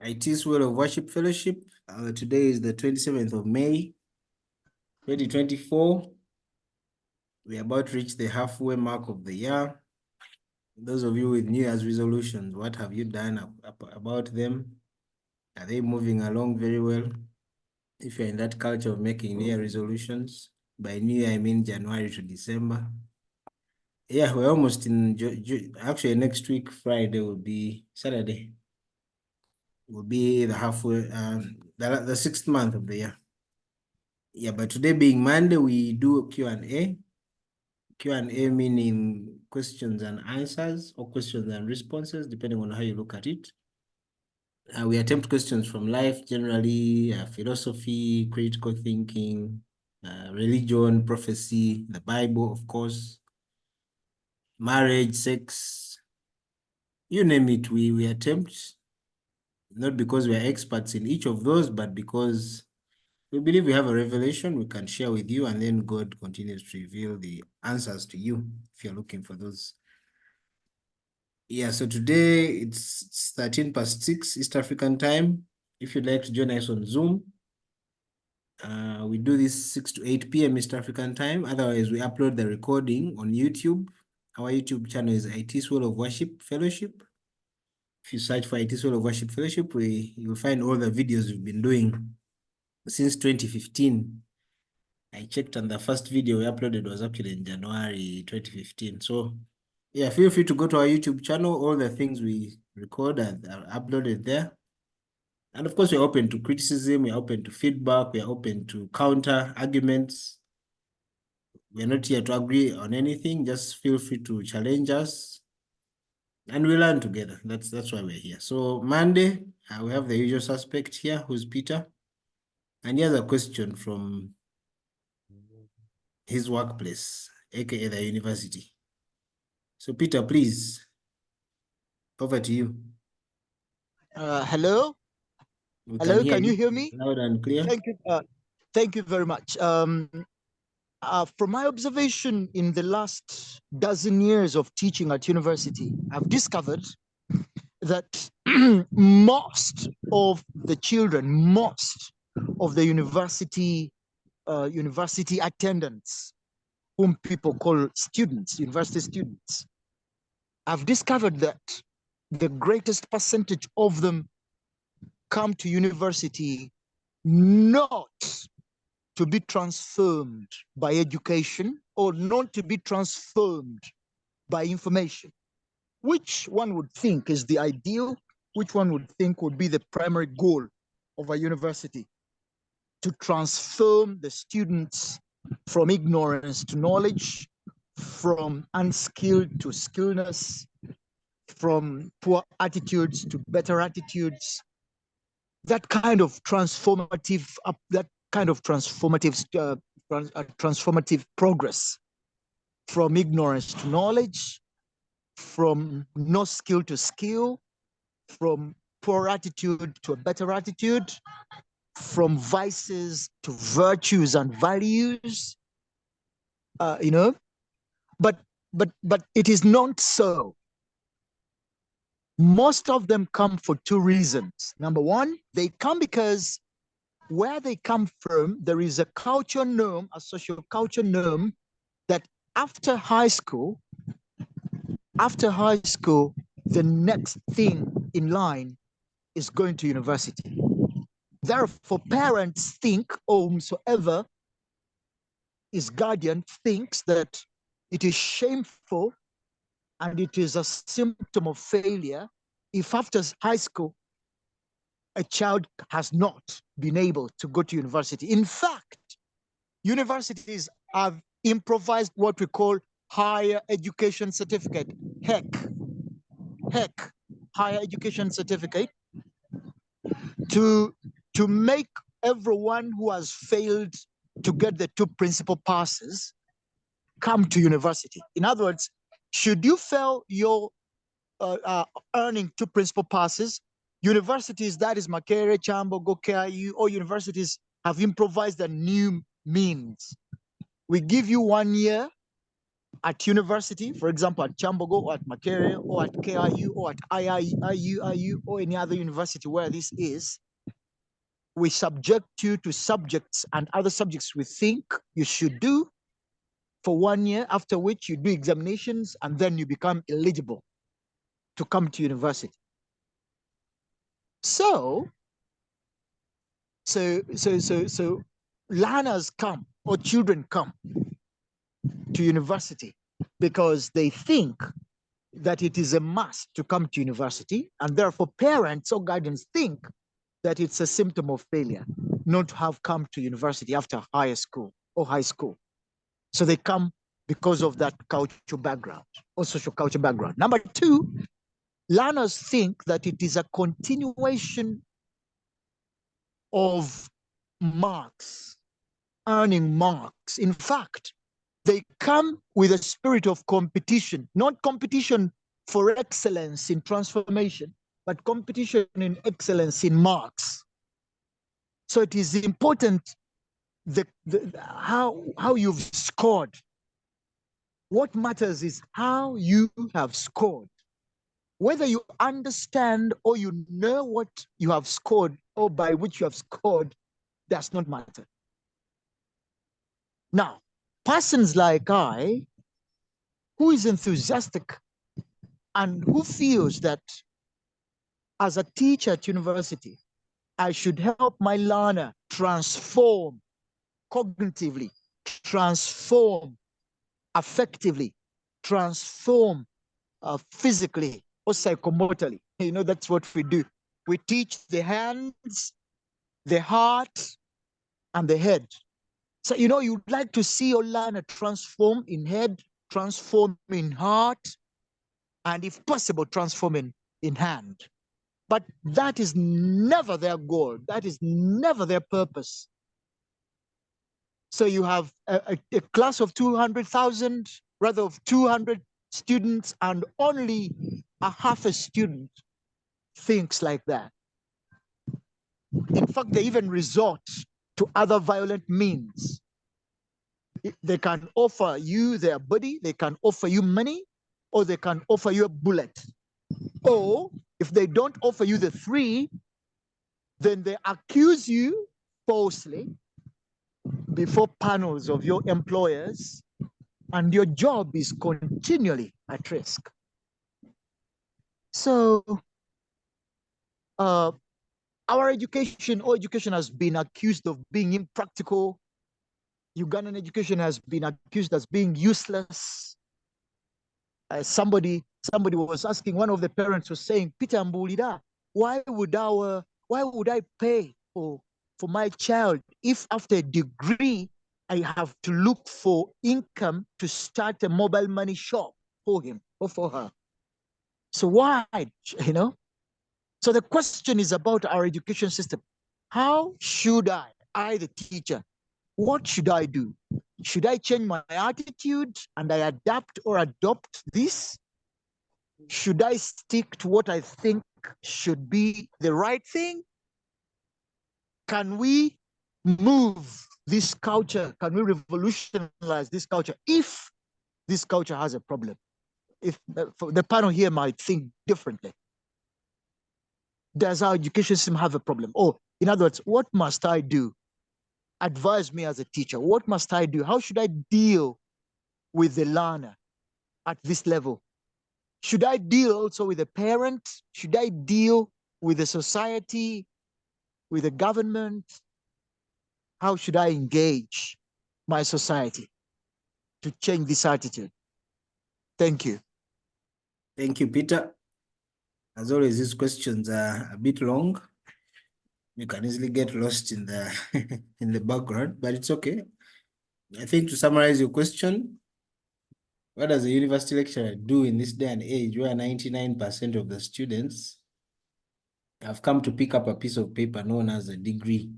iTiS World of Worship Fellowship. Today is the 27th of May, 2024. We're about to reach the halfway mark of the year. Those of you with New Year's resolutions, what have you done about them? Are they moving along very well? If you're in that culture of making New Year resolutions, by New Year, I mean January to December. Yeah, we're almost in, actually next week, Friday will be Saturday. Will be the halfway, the 6th month of the year. Yeah, but today being Monday, we do Q&A. Q&A meaning questions and answers or questions and responses, depending on how you look at it. We attempt questions from life, generally, philosophy, critical thinking, religion, prophecy, the Bible, of course, marriage, sex, you name it, we attempt, not because we are experts in each of those, but because we believe we have a revelation we can share with you, and then God continues to reveal the answers to you if you're looking for those. Yeah, so today it's 6:13 East African time. If you'd like to join us on Zoom, we do this 6 to 8 p.m. East African time. Otherwise, we upload the recording on YouTube. Our YouTube channel is iTiS World of Worship Fellowship. If you search for iTiS World of Worship Fellowship, you'll find all the videos we've been doing since 2015. I checked, and the first video we uploaded was actually in January 2015. So yeah, feel free to go to our YouTube channel. All the things we record are uploaded there. And of course, we're open to criticism, we're open to feedback, we're open to counter arguments. We're not here to agree on anything. Just feel free to challenge us, and we learn together. That's why we're here. So Monday, we have the usual suspect here, who's Peter. And he has a question from his workplace, aka the university. So Peter, please, over to you. Hello. We Hello. can you hear me? Loud and clear. Thank you. Thank you very much. From my observation in the last dozen years of teaching at university, I've discovered that most of the children, most of the university attendants, whom people call students, university students, I've discovered that the greatest percentage of them come to university not to be transformed by education or not to be transformed by information, which one would think is the ideal, which one would think would be the primary goal of a university, to transform the students from ignorance to knowledge, from unskilled to skillness, from poor attitudes to better attitudes. That kind of transformative progress, from ignorance to knowledge, from no skill to skill, from poor attitude to a better attitude, from vices to virtues and values, but it is not so. Most of them come for two reasons. Number one, they come because where they come from, there is a culture norm, a social culture norm, that after high school, the next thing in line is going to university. Therefore, parents think, or whomsoever is guardian thinks, that it is shameful and it is a symptom of failure if after high school a child has not been able to go to university. In fact, universities have improvised what we call higher education certificate, higher education certificate, to make everyone who has failed to get the two principal passes come to university. In other words, should you fail your earning two principal passes, universities, that is Makerere, Chambo, Gokeayu, or universities have improvised a new means. We give you 1 year at university, for example, at Chambogo or at Makerere or at KIU or at IU or any other university where this is, we subject you to subjects and other subjects we think you should do for 1 year, after which you do examinations and then you become eligible to come to university. So learners come, or children come to university because they think that it is a must to come to university, and therefore parents or guardians think that it's a symptom of failure not to have come to university after high school or high school. So they come because of that cultural background or social culture background. Number two, learners think that it is a continuation of marks, earning marks. In fact, they come with a spirit of competition, not competition for excellence in transformation, but competition in excellence in marks. So it is important how you've scored. What matters is how you have scored. Whether you understand or you know what you have scored or by which you have scored does not matter. Now, persons like I, who is enthusiastic and who feels that as a teacher at university, I should help my learner transform cognitively, transform affectively, transform physically or psychomotally. You know, that's what we do. We teach the hands, the heart, and the head. So, you know, you'd like to see your learner transform in head, transform in heart, and if possible, transform in hand. But that is never their goal. That is never their purpose. So you have a class of 200,000, rather of 200 students, and only a half a student thinks like that. In fact, they even resort to other violent means. They can offer you their body, they can offer you money, or they can offer you a bullet. Or if they don't offer you the three, then they accuse you falsely before panels of your employers, and your job is continually at risk. So our education has been accused of being impractical. Ugandan education has been accused as being useless. Somebody was asking, one of the parents was saying, Peter Mbulida, why would I pay for my child if after a degree I have to look for income to start a mobile money shop for him or for her? So why, you know? So the question is about our education system. How should I, the teacher, what should I do? Should I change my attitude and I adapt or adopt this? Should I stick to what I think should be the right thing? Can we move this culture? Can we revolutionize this culture if this culture has a problem? If the panel here might think differently. Does our education system have a problem? Or in other words, what must I do? Advise me as a teacher. What must I do? How should I deal with the learner at this level? Should I deal also with the parent? Should I deal with the society, with the government? How should I engage my society to change this attitude? Thank you. Thank you, Peter. As always, these questions are a bit long. You can easily get lost in the in the background, but it's okay. I think to summarize your question, what does a university lecturer do in this day and age where 99% of the students have come to pick up a piece of paper known as a degree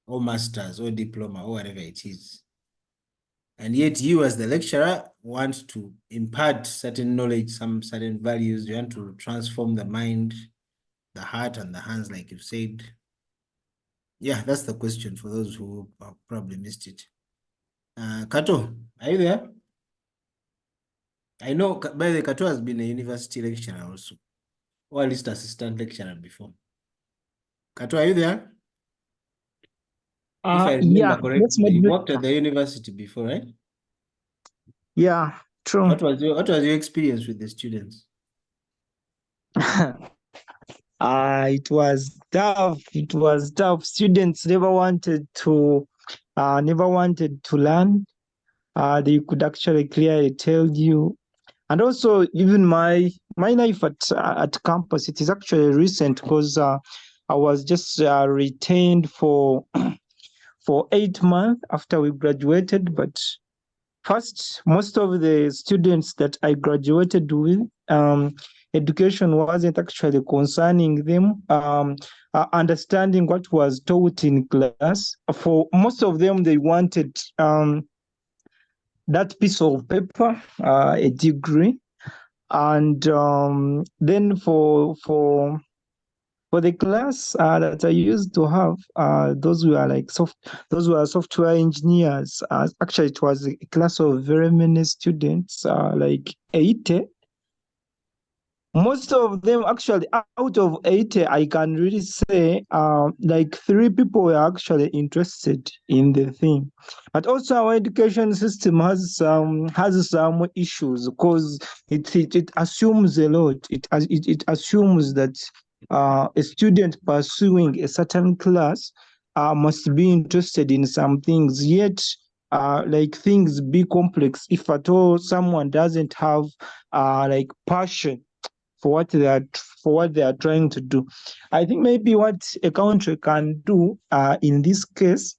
or master's or diploma or whatever it is? And yet you as the lecturer want to impart certain knowledge, some certain values. You want to transform the mind, the heart, and the hands, like you said. Yeah, that's the question for those who probably missed it. Kato, are you there? I know, by the way, Kato has been a university lecturer also, or at least assistant lecturer before. Kato, are you there? If I Yeah, remember that's correctly, you worked at moderator. the university before, right? Yeah, true. What was your experience with the students? It was tough. It was tough. Students never wanted to learn. They could actually clearly tell you. And also, even my life at campus, it is actually recent because I was just retained for 8 months after we graduated. But first, most of the students that I graduated with, education wasn't actually concerning them. Understanding what was taught in class. For most of them, they wanted that piece of paper, a degree, and then for the class that I used to have, those were software engineers. Actually, it was a class of very many students, like 80. Most of them, actually, out of 80, I can really say like 3 people were actually interested in the thing. But also, our education system has some issues because it assumes a lot. It assumes that a student pursuing a certain class must be interested in some things. Yet, like things be complex if at all someone doesn't have like passion for what they are trying to do. I think maybe what a country can do in this case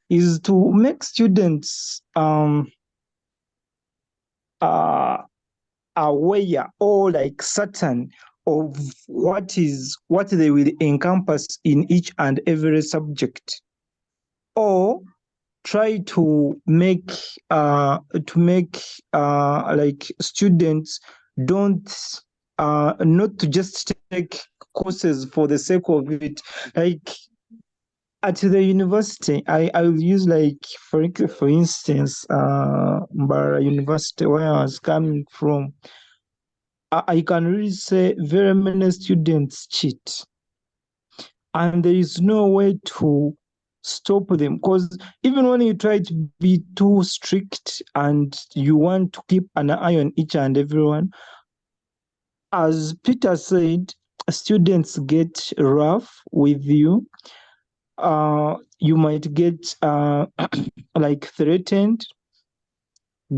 is to make students uh, aware or like certain of what they will encompass in each and every subject, or try to make like students don't not to just take courses for the sake of it. Like at the university, I will use like for instance Mbara University where I was coming from. I can really say very many students cheat, and there is no way to stop them, because even when you try to be too strict and you want to keep an eye on each and everyone, as Peter said, students get rough with you. You might get like threatened.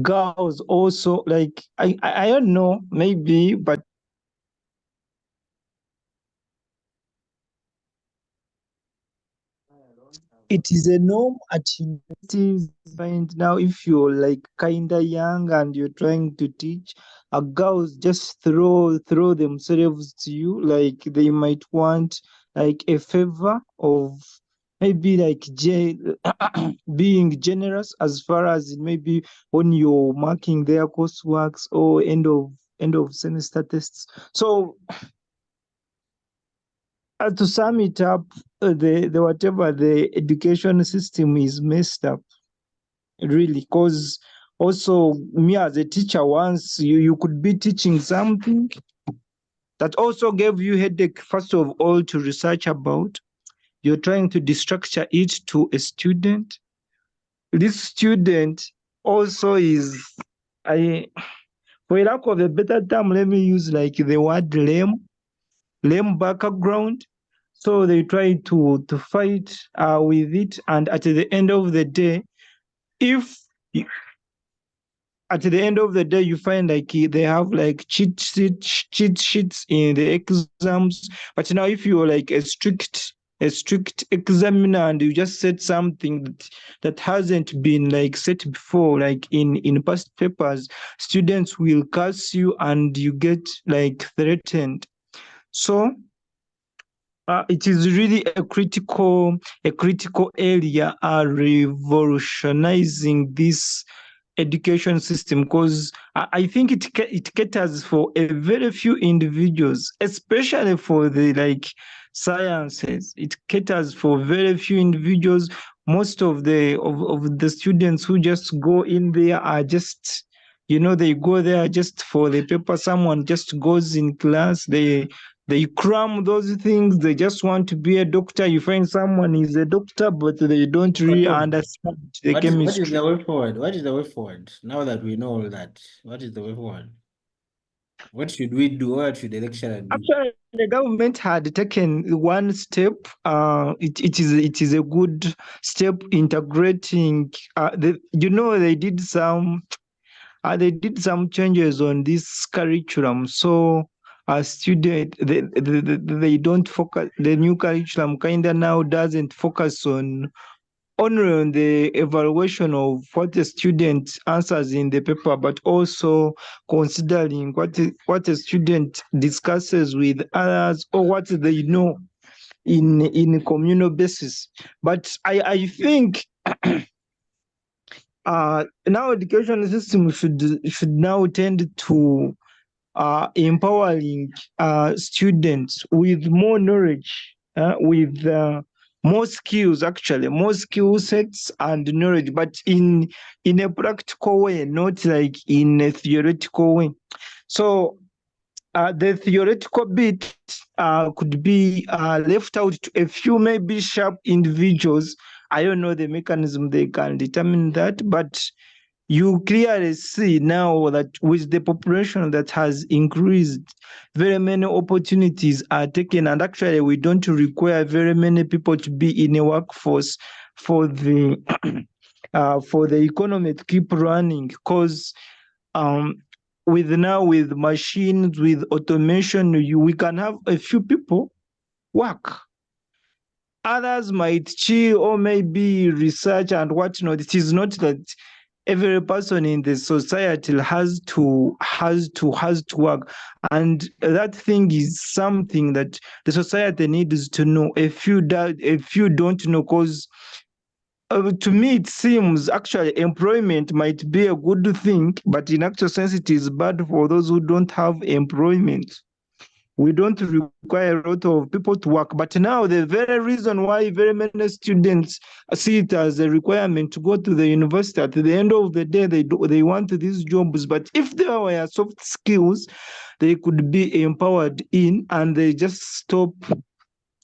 Girls also, like I don't know, maybe, but it is a norm at universities. Find now, if you're like kinda young and you're trying to teach, girls just throw themselves to you, like they might want like a favor of maybe like being generous as far as maybe when you're marking their courseworks or end of semester tests. So to sum it up, the whatever the education system is messed up, really. Because also me as a teacher, once you could be teaching something that also gave you headache, first of all, to research about. You're trying to destructure it to a student. This student also is, I for lack of a better term, let me use like the word lame background. So they try to fight with it, and at the end of the day, if at the end of the day you find like they have like cheat sheets in the exams. But now if you're like a strict examiner and you just said something that hasn't been like said before, like in past papers, students will curse you and you get like threatened. So it is really a critical area revolutionizing this education system, because I think it caters for a very few individuals, especially for the like sciences. It caters for very few individuals. Most of the students who just go in there are just they go there just for the paper. Someone just goes in class, they cram those things. They just want to be a doctor. You find someone is a doctor, but they don't really Kato, understand the what is chemistry. the way forward? What is the way forward? Now that we know all that, what is the way forward? What should we do? What should the lecturer do? Actually, the government had taken one step. It is a good step integrating. They did some changes on this curriculum. So a student they don't focus. The new curriculum kind of now doesn't focus on only on the evaluation of what the student answers in the paper, but also considering what a student discusses with others or what they know in communal basis. But I think now education system should now tend to empowering students with more knowledge, with more skills, actually, more skill sets and knowledge, but in a practical way, not like in a theoretical way. So the theoretical bit could be left out to a few maybe sharp individuals. I don't know the mechanism they can determine that, but you clearly see now that with the population that has increased, very many opportunities are taken, and actually we don't require very many people to be in a workforce for the for the economy to keep running, because um, with machines, with automation, we can have a few people work. Others might chill or maybe research and whatnot. It is not that every person in the society has to work, and that thing is something that the society needs to know. If you don't know, because to me it seems actually employment might be a good thing, but in actual sense it is bad for those who don't have employment. We don't require a lot of people to work. But now the very reason why very many students see it as a requirement to go to the university, at the end of the day, they want these jobs. But if there were soft skills, they could be empowered in, and they just stop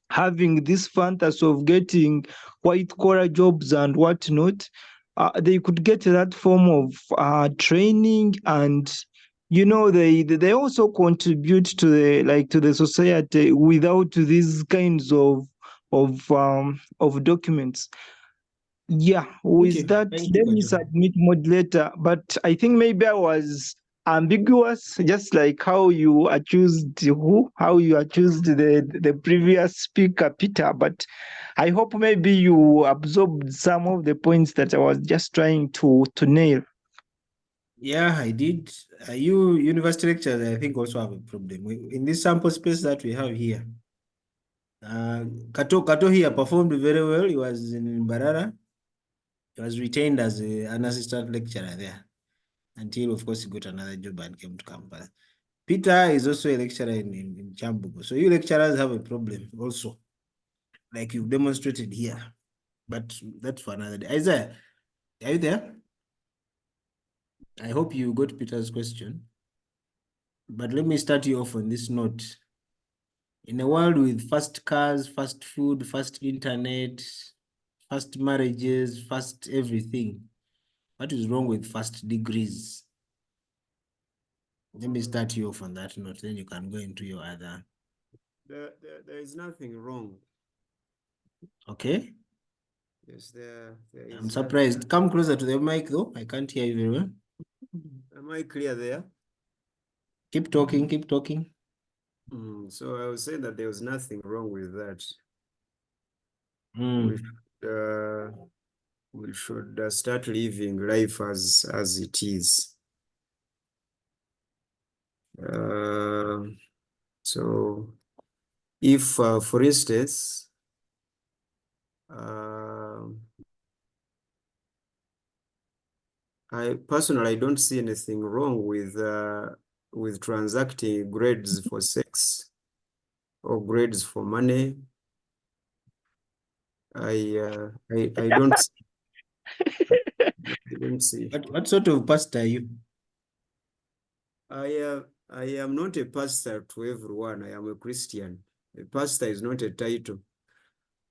having this fantasy of getting white collar jobs and whatnot. They could get that form of training, and they also contribute to the society without these kinds of documents. Yeah, with Okay, that, thank you, let me Kato. submit modulator. But I think maybe I was ambiguous, just like how you accused the previous speaker, Peter. But I hope maybe you absorbed some of the points that I was just trying to nail. Yeah, I did. You university lecturers, I think, also have a problem. In this sample space that we have here, Kato here performed very well. He was in Barara. He was retained as an assistant lecturer there until, of course, he got another job and came to campus. Peter is also a lecturer in Chambugo. So you lecturers have a problem also, like you've demonstrated here. But that's for another day. Isaiah, are you there? I hope you got Peter's question. But let me start you off on this note. In a world with fast cars, fast food, fast internet, fast marriages, fast everything, what is wrong with fast degrees? Let me start you off on that note, then you can go into your other. There is nothing wrong. Okay? Yes, there I'm is surprised. Come closer to the mic though. I can't hear you very well. Am I clear there? Keep talking, keep talking. So I was saying that there was nothing wrong with that. Mm. We should start living life as it is. So if, for instance, I personally don't see anything wrong with transacting grades for sex or grades for money. I don't I don't see. What sort of pastor are you? I am not a pastor to everyone. I am a Christian. A pastor is not a title.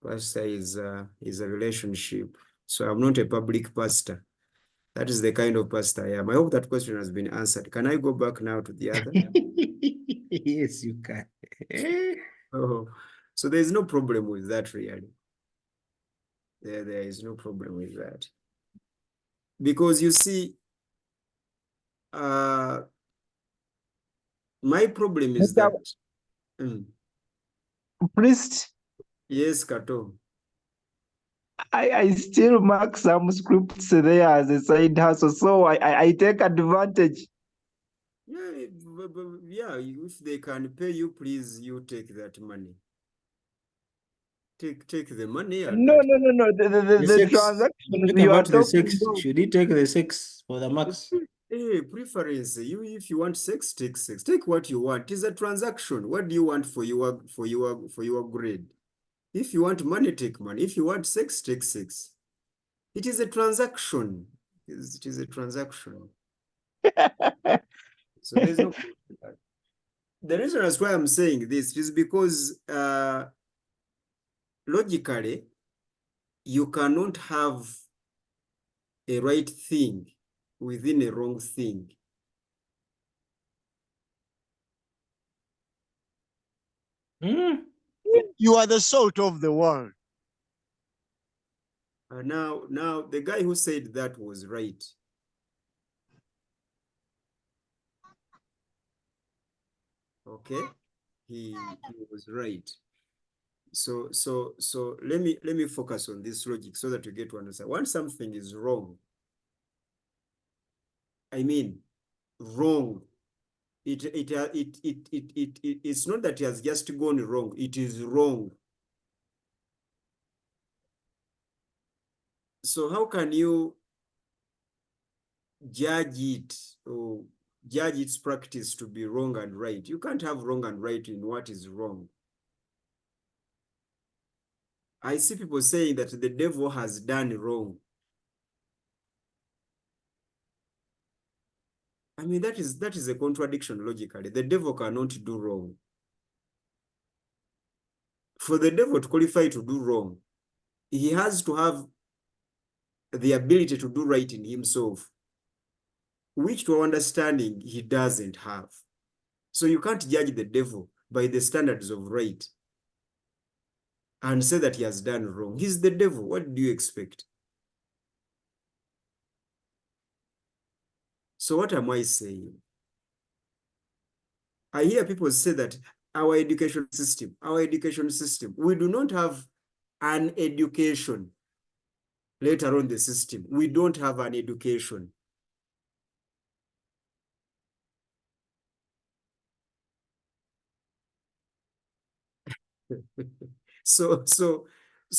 Pastor is a relationship. So I'm not a public pastor. That is the kind of pastor I am. I hope that question has been answered. Can I go back now to the other? Yes, you can. Oh, so there is no problem with that, really. There is no problem with that. Because you see, my problem is that, Priest, yes, Kato. I still mark some scripts there as a side hustle, so I take advantage. Yeah, yeah, if they can pay you, please, you take that money. Take the money and No, the The 6. transactions What you are about the talking 6? about. Should he take the 6 for the max? Hey, preference. If you want 6, take 6. Take what you want. It's a transaction. What do you want for your grade? If you want money, take money. If you want 6, take 6. It is a transaction. It is a transaction. So there's no problem with that. The reason as why I'm saying this is because logically, you cannot have a right thing within a wrong thing. You are the salt of the world. Now the guy who said that was right. Okay, he was right. So let me focus on this logic so that you get to understand. Once something is wrong, I mean wrong, it's not that it has just gone wrong, it is wrong. So how can you judge it or judge its practice to be wrong and right? You can't have wrong and right in what is wrong. I see people saying that the devil has done wrong. I mean, that is a contradiction logically. The devil cannot do wrong. For the devil to qualify to do wrong, he has to have the ability to do right in himself, which to our understanding he doesn't have. So you can't judge the devil by the standards of right and say that he has done wrong. He's the devil. What do you expect? So what am I saying? I hear people say that our education system, we do not have an education. Later on the system, we don't have an education. So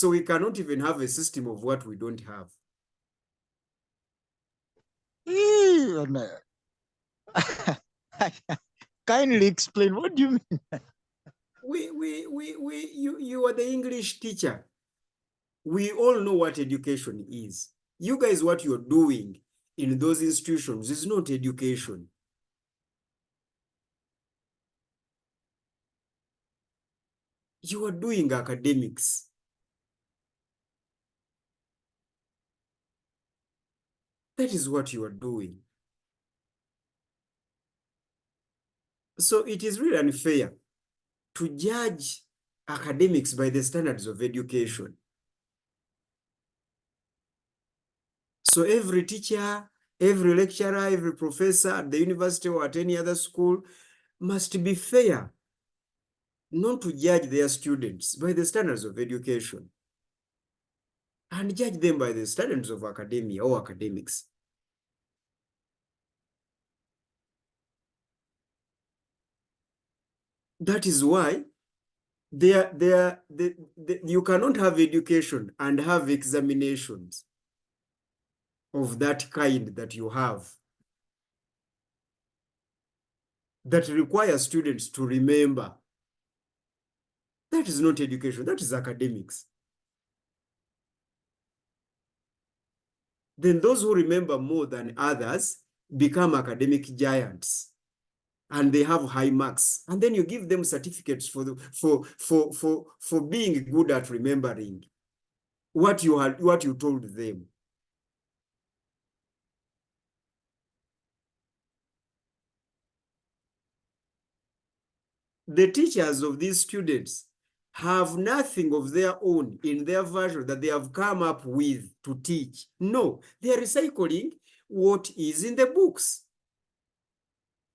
we cannot even have a system of what we don't have. Kindly explain. What do you mean? You are the English teacher. We all know what education is. You guys, what you're doing in those institutions is not education. You are doing academics. That is what you are doing. So it is really unfair to judge academics by the standards of education. So every teacher, every lecturer, every professor at the university or at any other school must be fair, not to judge their students by the standards of education and judge them by the standards of academia or academics. That is why you cannot have education and have examinations of that kind that you have that require students to remember. That is not education, that is academics. Then those who remember more than others become academic giants. and they have high marks, and then you give them certificates for being good at remembering what you told them. The teachers of these students have nothing of their own in their version that they have come up with to teach. No, they are recycling what is in the books.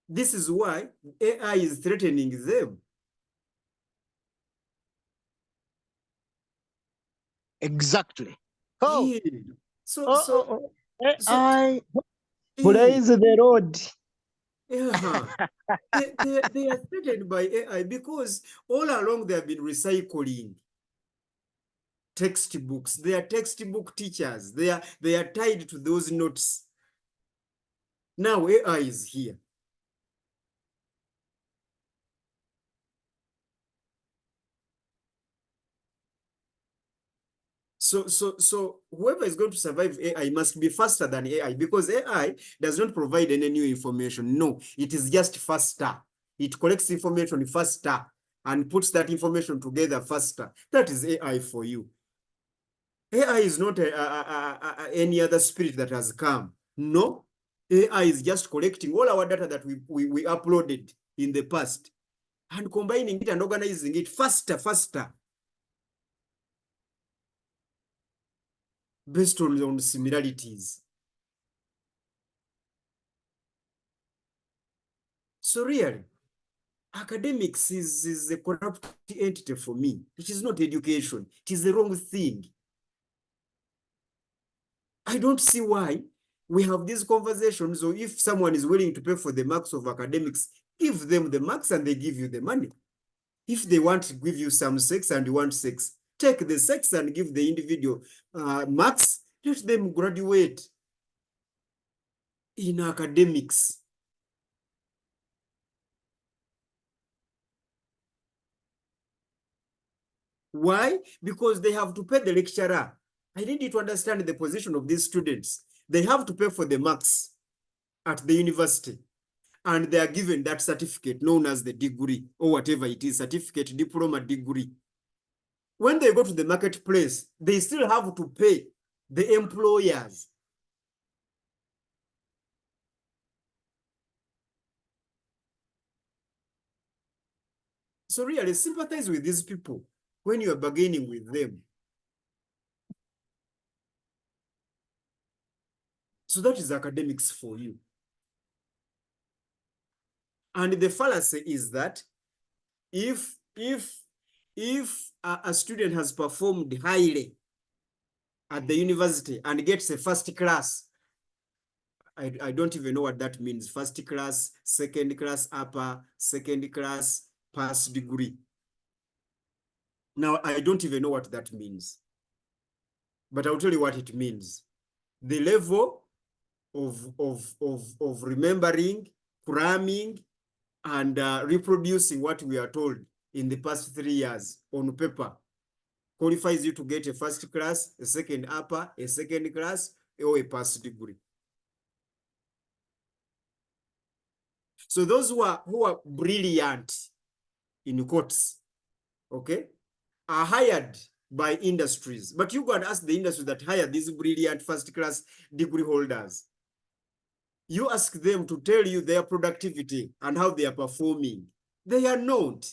This is why AI is threatening them. Exactly. Oh, Yeah. So, oh, so, oh, so, AI yeah. praise the road. Yeah. They are threatened by AI because all along they have been recycling textbooks. They are textbook teachers. They are tied to those notes. Now AI is here. So whoever is going to survive AI must be faster than AI, because AI does not provide any new information. No, it is just faster. It collects information faster and puts that information together faster. That is AI for you. AI is not any other spirit that has come. No, AI is just collecting all our data that we uploaded in the past and combining it and organizing it faster, based on similarities. So really, academics is a corrupt entity for me. It is not education. It is the wrong thing. I don't see why we have these conversations, or if someone is willing to pay for the marks of academics, give them the marks and they give you the money. If they want to give you some sex and you want sex, take the sex and give the individual marks, let them graduate in academics. Why? Because they have to pay the lecturer. I need you to understand the position of these students. They have to pay for the marks at the university, and they are given that certificate known as the degree or whatever it is, certificate, diploma, degree. When they go to the marketplace, they still have to pay the employers. So really sympathize with these people when you are bargaining with them. So that is academics for you. And the fallacy is that if a student has performed highly at the university and gets a first class, I don't even know what that means. First class, second class, upper, second class, pass degree. Now, I don't even know what that means. But I'll tell you what it means. The level of remembering, cramming, and reproducing what we are told in the past 3 years on paper qualifies you to get a first class, a second upper, a second class, or a pass degree. So those who are brilliant, in quotes, okay, are hired by industries. But you go and ask the industries that hire these brilliant first class degree holders. You ask them to tell you their productivity and how they are performing. They are not.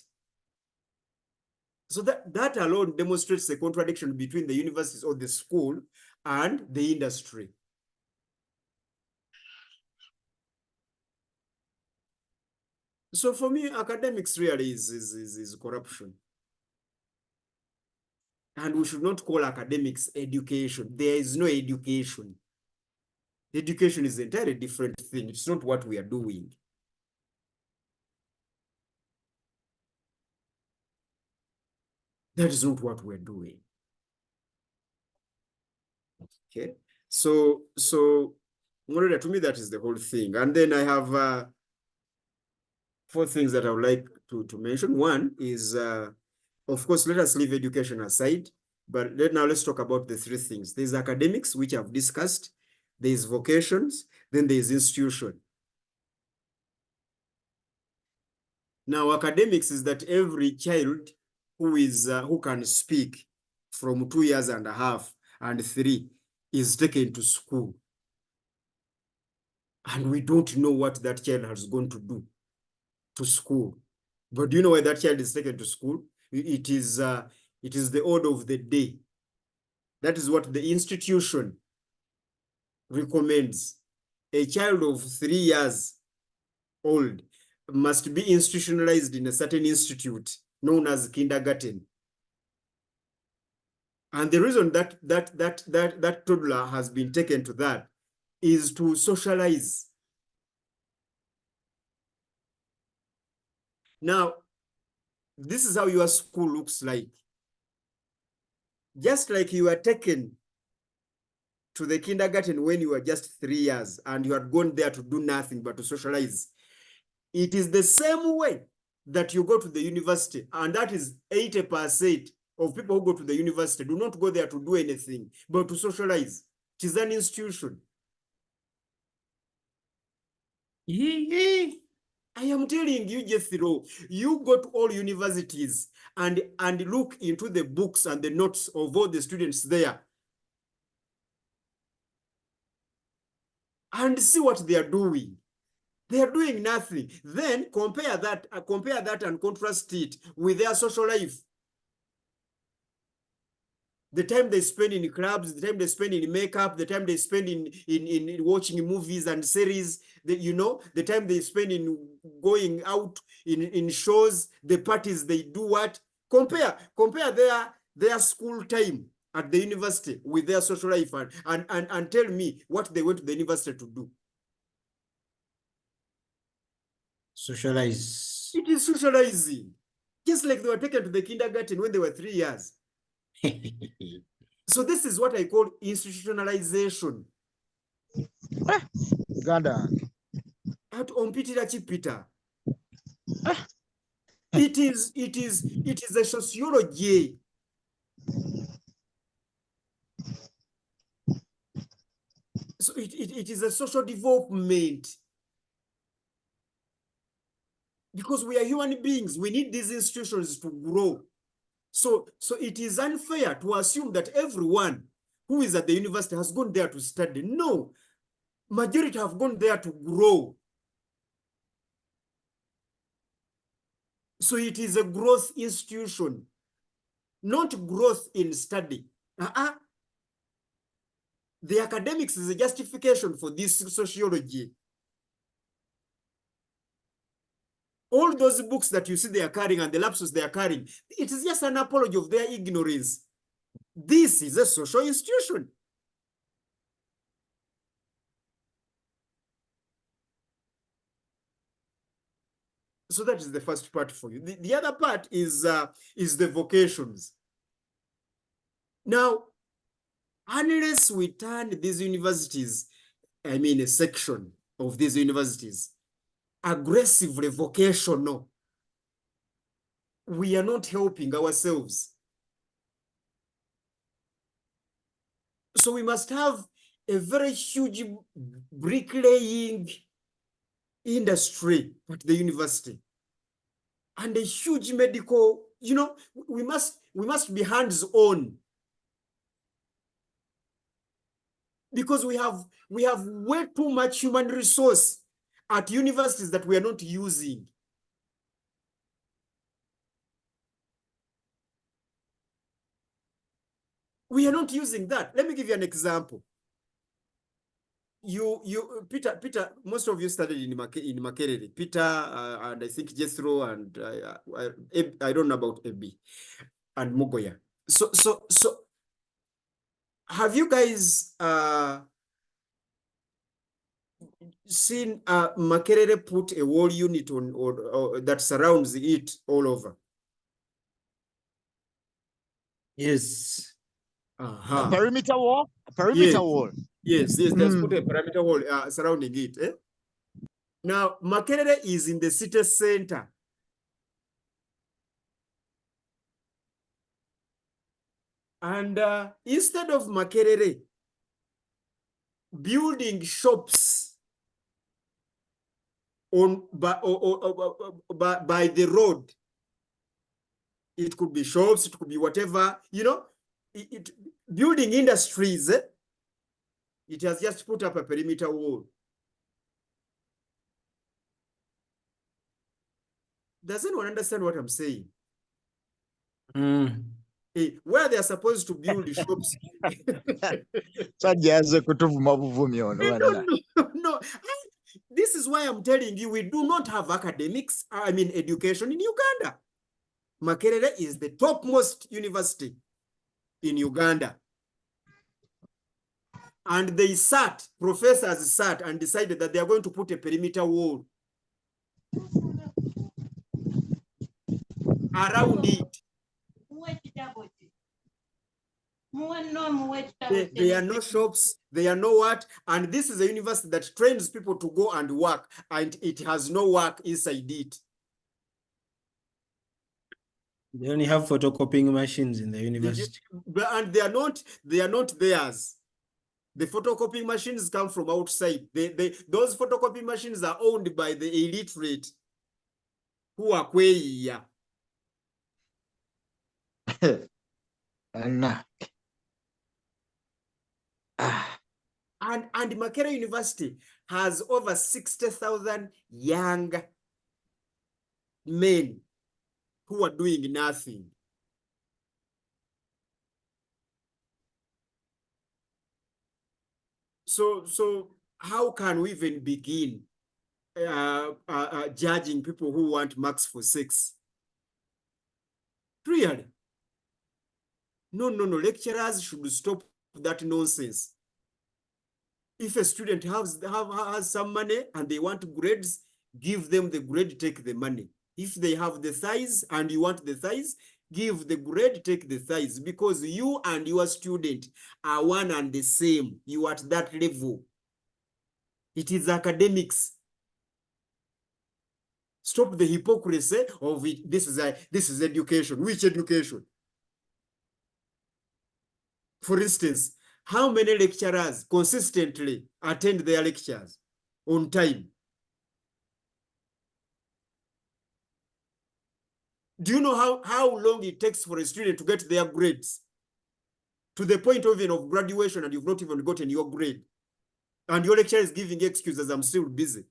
So that alone demonstrates a contradiction between the universities or the school and the industry. So for me, academics really is corruption. And we should not call academics education. There is no education. Education is an entirely different thing. It's not what we are doing. That is not what we're doing. Okay. So Moreover, to me, that is the whole thing. And then I have 4 things that I would like to mention. One is, of course, let us leave education aside, but let's talk about the 3 things. There's academics, which I've discussed. There's vocations, then there's institution. Now, academics is that every child who can speak from 2 years and a half and 3 is taken to school. And we don't know what that child has gone to do to school. But do you know why that child is taken to school? It is the order of the day. That is what the institution recommends. A child of 3 years old must be institutionalized in a certain institute known as kindergarten. And the reason that toddler has been taken to that is to socialize. Now, this is how your school looks like. Just like you were taken to the kindergarten when you were just 3 years and you had gone there to do nothing but to socialize. It is the same way that you go to the university, and that is 80% of people who go to the university do not go there to do anything but to socialize. It is an institution. I am telling you, Jethro, you go to all universities and look into the books and the notes of all the students there and see what they are doing. They are doing nothing. Then compare that and contrast it with their social life. The time they spend in clubs, the time they spend in makeup, the time they spend in watching movies and series, the time they spend in going out in shows, the parties they do what? Compare their school time at the university with their social life and tell me what they went to the university to do. Socialize. It is socializing. Just like they were taken to the kindergarten when they were 3 years. So this is what I call institutionalization. Gada. At ompitira chipita. It is a sociology. So it is a social development. Because we are human beings, we need these institutions to grow. So it is unfair to assume that everyone who is at the university has gone there to study. No, majority have gone there to grow. So it is a growth institution, not growth in study. The academics is a justification for this sociology. All those books that you see they are carrying and the lapses they are carrying, it is just an apology of their ignorance. This is a social institution. So that is the first part for you. The other part is the vocations. Now, unless we turn these universities, I mean a section of these universities, aggressively vocational, we are not helping ourselves. So we must have a very huge bricklaying industry at the university and a huge medical, we must be hands-on, because we have way too much human resource at universities that we are not using. We are not using that. Let me give you an example. Peter, most of you studied in Makerere. Peter and I think Jethro and I don't know about Ebi and Mugoya. So have you guys seen Makerere put a wall unit on or that surrounds it all over? Yes. A perimeter wall? A perimeter Yes. wall. Yes, there's put a perimeter wall surrounding it. Now, Makerere is in the city center. And instead of Makerere building shops on by the road. It could be shops, it could be whatever, you know, building industries, it has just put up a perimeter wall. Does anyone understand what I'm saying? Where they are supposed to build shops. Sajja kutuvuma buvumi ono. No. This is why I'm telling you, we do not have academics, education in Uganda. Makerere is the topmost university in Uganda. And they professors sat and decided that they are going to put a perimeter wall around it. There are no shops, there are no what, and this is a university that trains people to go and work, and it has no work inside it. They only have photocopying machines in the university. And they are not theirs. The photocopying machines come from outside. Those photocopying machines are owned by the illiterate who are kweya. And Makerere University has over 60,000 young men who are doing nothing. So how can we even begin judging people who want marks for sex? Really? No. Lecturers should stop that nonsense. If a student has some money and they want grades, give them the grade, take the money. If they have the size and you want the size, give the grade, take the size, because you and your student are one and the same. You are at that level. It is academics. Stop the hypocrisy of it. This is education. Which education? For instance, how many lecturers consistently attend their lectures on time? Do you know how long it takes for a student to get their grades? To the point even of graduation, and you've not even gotten your grade. And your lecturer is giving excuses, I'm still busy.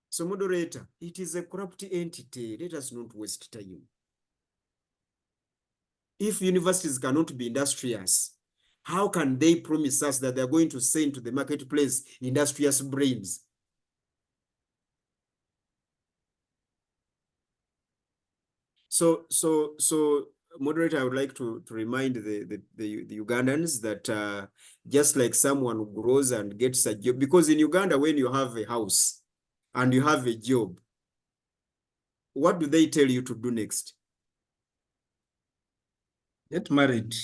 So, moderator, it is a corrupt entity. Let us not waste time. If universities cannot be industrious, how can they promise us that they're going to send to the marketplace industrious brains? So, moderator, I would like to remind the Ugandans that just like someone who grows and gets a job, because in Uganda, when you have a house and you have a job, what do they tell you to do next? Get married.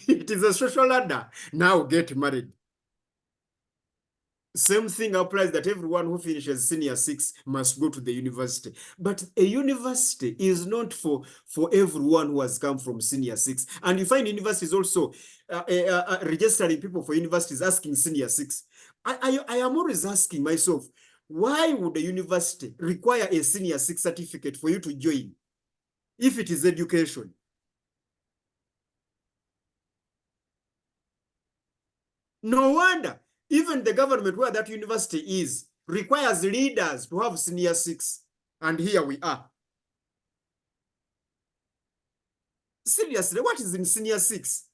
It is a social ladder. Now get married. Same thing applies that everyone who finishes senior 6 must go to the university. But a university is not for everyone who has come from senior 6. And you find universities also registering people for universities asking senior 6. I am always asking myself, why would a university require a senior 6 certificate for you to join if it is education? No wonder. Even the government where that university is requires leaders to have senior 6. And here we are. Seriously, what is in senior 6?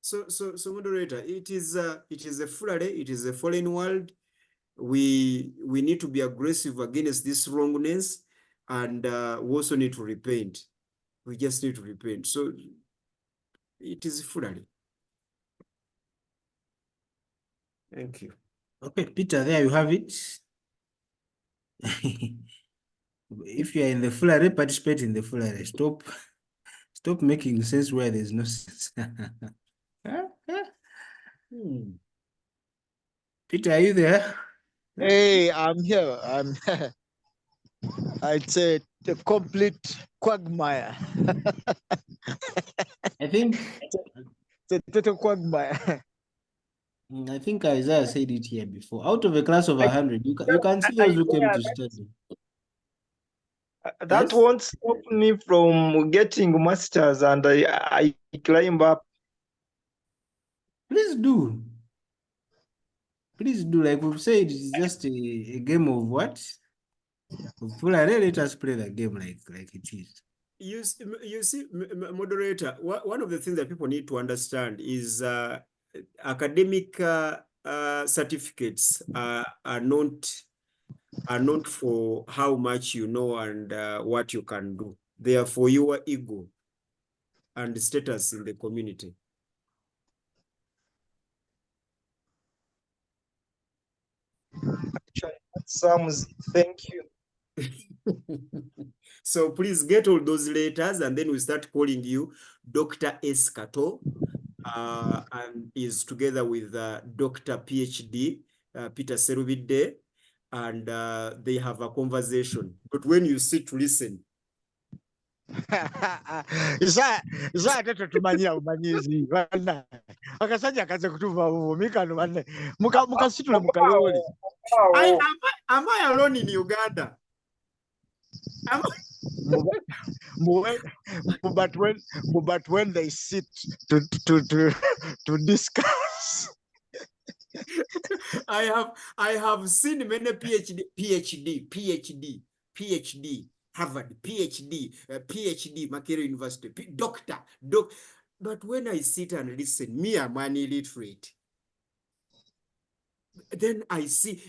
So moderator, it is a foolery, it is a fallen world. We need to be aggressive against this wrongness, and we also need to repent. We just need to repent. So it is foolery. Thank you. Okay, Peter, there you have it. If you are in the foolery, participate in the foolery. Stop making sense where there's no sense. Hmm. Peter, are you there? Hey, I'm here. I'd say the complete quagmire. I think It's a total quagmire. I think Isaiah said it here before. Out of a class of 100, you can see those who came to study. That Yes? won't stop me from getting masters, and I climb up. Please do. Please do. Like we've said, it's just a game of what? Let us play the game like it is. You see, moderator, one of the things that people need to understand is academic certificates are not for how much you know and what you can do. They are for your ego and status in the community. Psalms, thank you. So please get all those letters, and then we start calling you Dr. Escato, and is together with Dr. PhD, Peter Seruvide, and they have a conversation. But when you sit to listen, Isaya tete tumanyira umanyizi bana akasajja kaze kutuva mikano bane mukasitule mukalole. am I alone in Uganda? But when they sit to discuss, I have seen many PhD, Harvard, PhD, Makerere University, doctor. But when I sit and listen, me, I'm an illiterate. Then I see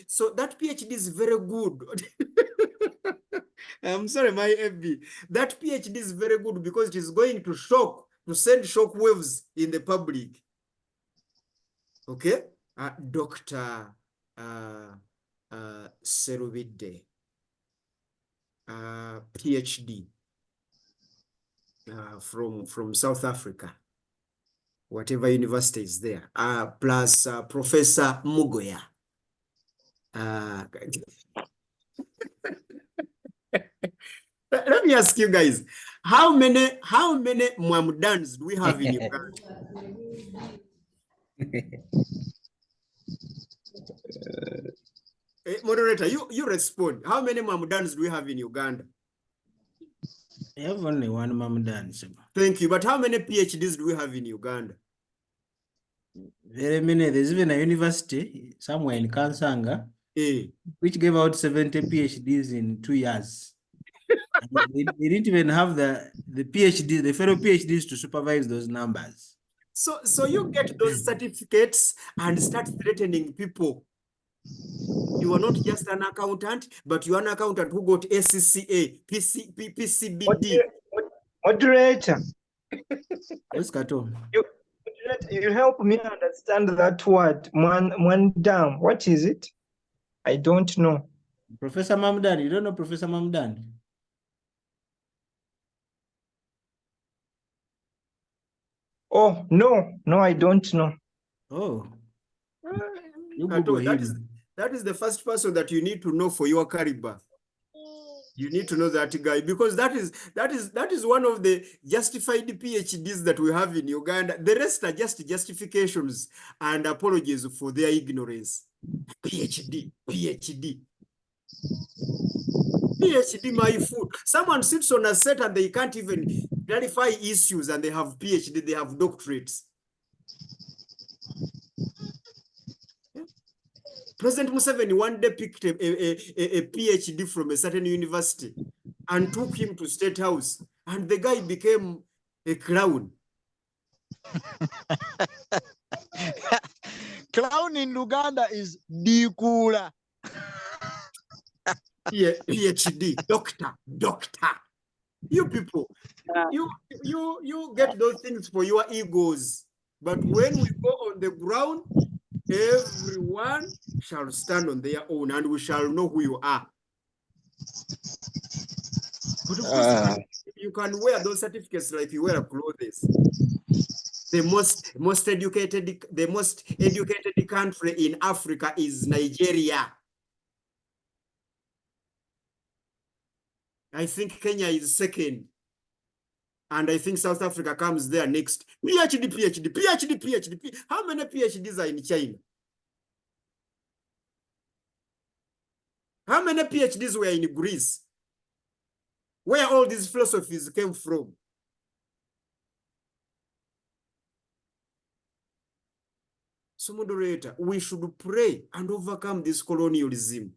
so that PhD is very good. I'm sorry, my FB. That PhD is very good because it is going to send shock waves in the public. Okay? Dr. Seruvide, PhD from South Africa, whatever university is there, plus Professor Mugoya. Let me ask you guys, how many Mwamudans do we have in Uganda? Moderator, you respond. How many Mwamudans do we have in Uganda? I have only one Mamdan. Thank you. But how many PhDs do we have in Uganda? Very many. There's even a university somewhere in Kansanga, which gave out 70 PhDs in 2 years. they didn't even have the PhD, the fellow PhDs to supervise those numbers. So you get those certificates and start threatening people. You are not just an accountant, but you are an accountant who got SCCA, PCBD. Moderator. Yes, Kato. You help me understand that word, Mandam. What is it? I don't know. Professor Mamdan. You don't know Professor Mamdan? Oh, no, I don't know. Oh. You Google him. That is the first person that you need to know for your caliber. You need to know that guy, because that is one of the justified PhDs that we have in Uganda. The rest are just justifications and apologies for their ignorance. PhD, my food. Someone sits on a set and they can't even clarify issues, and they have PhD, they have doctorates. President Museveni one day picked a PhD from a certain university and took him to State House, and the guy became a clown. Clown in Uganda is Dikula. PhD, doctor. You people, you get those things for your egos, but when we go on the ground, everyone shall stand on their own, and we shall know who you are. But of course, you can wear those certificates like you wear clothes. The most educated country in Africa is Nigeria. I think Kenya is second. And I think South Africa comes there next. PhD. How many PhDs are in China? How many PhDs were in Greece? Where all these philosophies came from? So, moderator, we should pray and overcome this colonialism.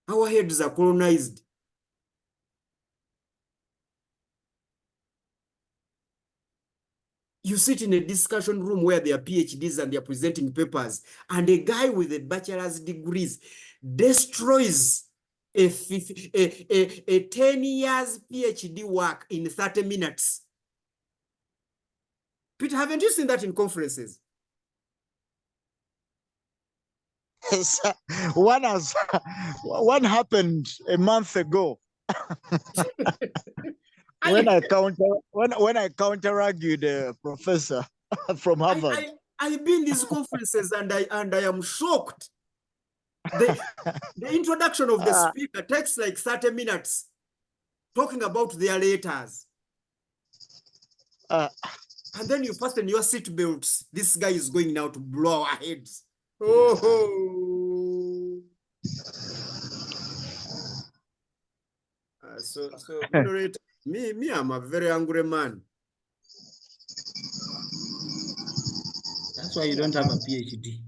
Our heads are colonized. You sit in a discussion room where there are PhDs and they are presenting papers, and a guy with a bachelor's degrees destroys a 10 years PhD work in 30 minutes. Peter, haven't you seen that in conferences? One happened a month ago. when I counter argued a professor from Harvard. I've been in these conferences and I am shocked. The introduction of the speaker takes like 30 minutes talking about their letters. And then you fasten your seatbelts. This guy is going now to blow our heads. Oh. So moderator, me, I'm a very angry man. That's why you don't have a PhD.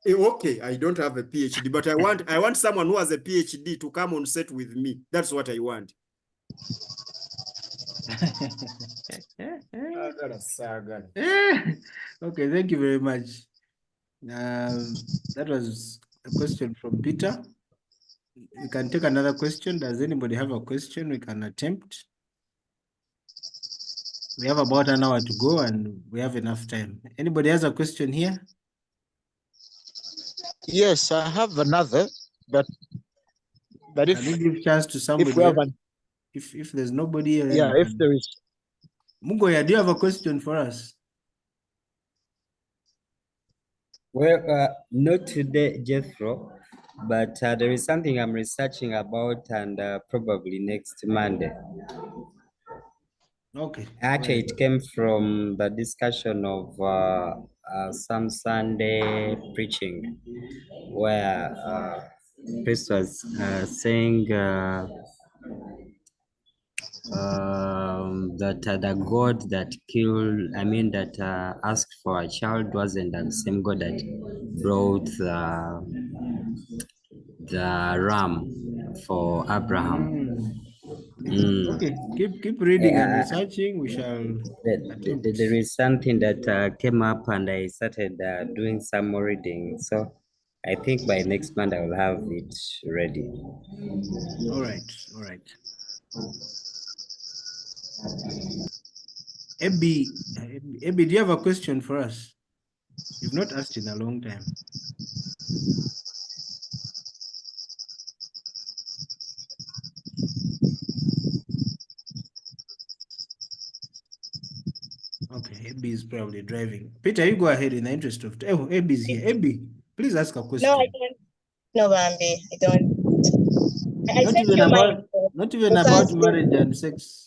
Okay, I don't have a PhD, but I want someone who has a PhD to come on set with me. That's what I want. Okay, thank you very much. That was a question from Peter. We can take another question. Does anybody have a question we can attempt? We have about an hour to go and we have enough time. Anybody has a question here? Yes, I have another, but if can we give chance to somebody if we have else? If there's nobody here, yeah, if there is. Mugoya, do you have a question for us? Well, not today, Jethro, but there is something I'm researching about, and probably next Monday. Okay. Actually, it came from the discussion of some Sunday preaching, where priest was saying that the God that asked for a child wasn't the same God that brought the ram for Abraham. Okay, keep reading and researching. We shall attempt. There is something that came up, and I started doing some more reading. So I think by next month I will have it ready. All right. Abby, do you have a question for us? You've not asked in a long time. Okay, Abby is probably driving. Peter, you go ahead in the interest of time. Oh, Abby is here. Abby, please ask a question. No, I don't. No, Bambi, I don't. I Not sent even you about marriage and sex.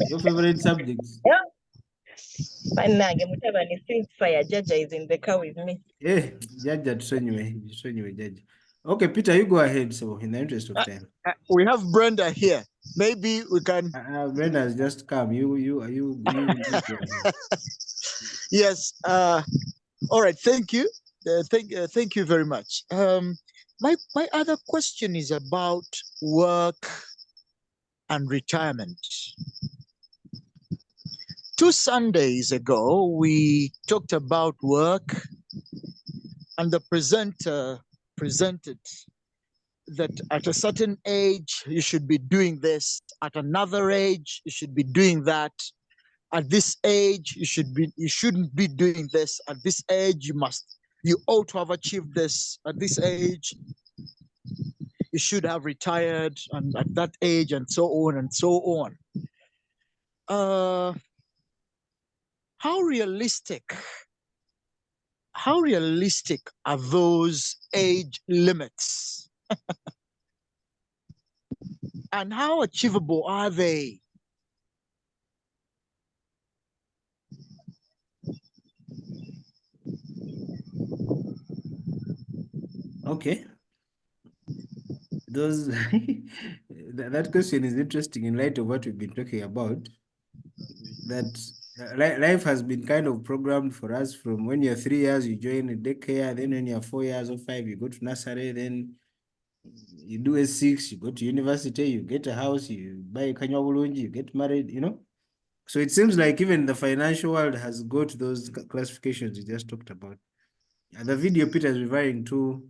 Your favorite subjects. Yeah. Fire. Jaja is in the car with me. Yeah, Jaja tusonyiwe Jaja. Okay, Peter, you go ahead. So, in the interest of time. We have Brenda here. Maybe we can. Brenda has just come. You go ahead. Yes. All right. Thank you. Thank you very much. My other question is about work and retirement. 2 Sundays ago, we talked about work, and the presenter presented that at a certain age, you should be doing this. At another age, you should be doing that. At this age, you shouldn't be doing this. At this age, you ought to have achieved this. At this age, you should have retired, and at that age, and so on and so on. How realistic are those age limits? And how achievable are they? Okay. Those that question is interesting in light of what we've been talking about. That life has been kind of programmed for us from when you're 3 years, you join a daycare, then when you're 4 years or 5, you go to nursery, then you do a 6, you go to university, you get a house, you buy a kanyawulunji, you get married, you know. So it seems like even the financial world has got those classifications you just talked about. The video Peter is referring to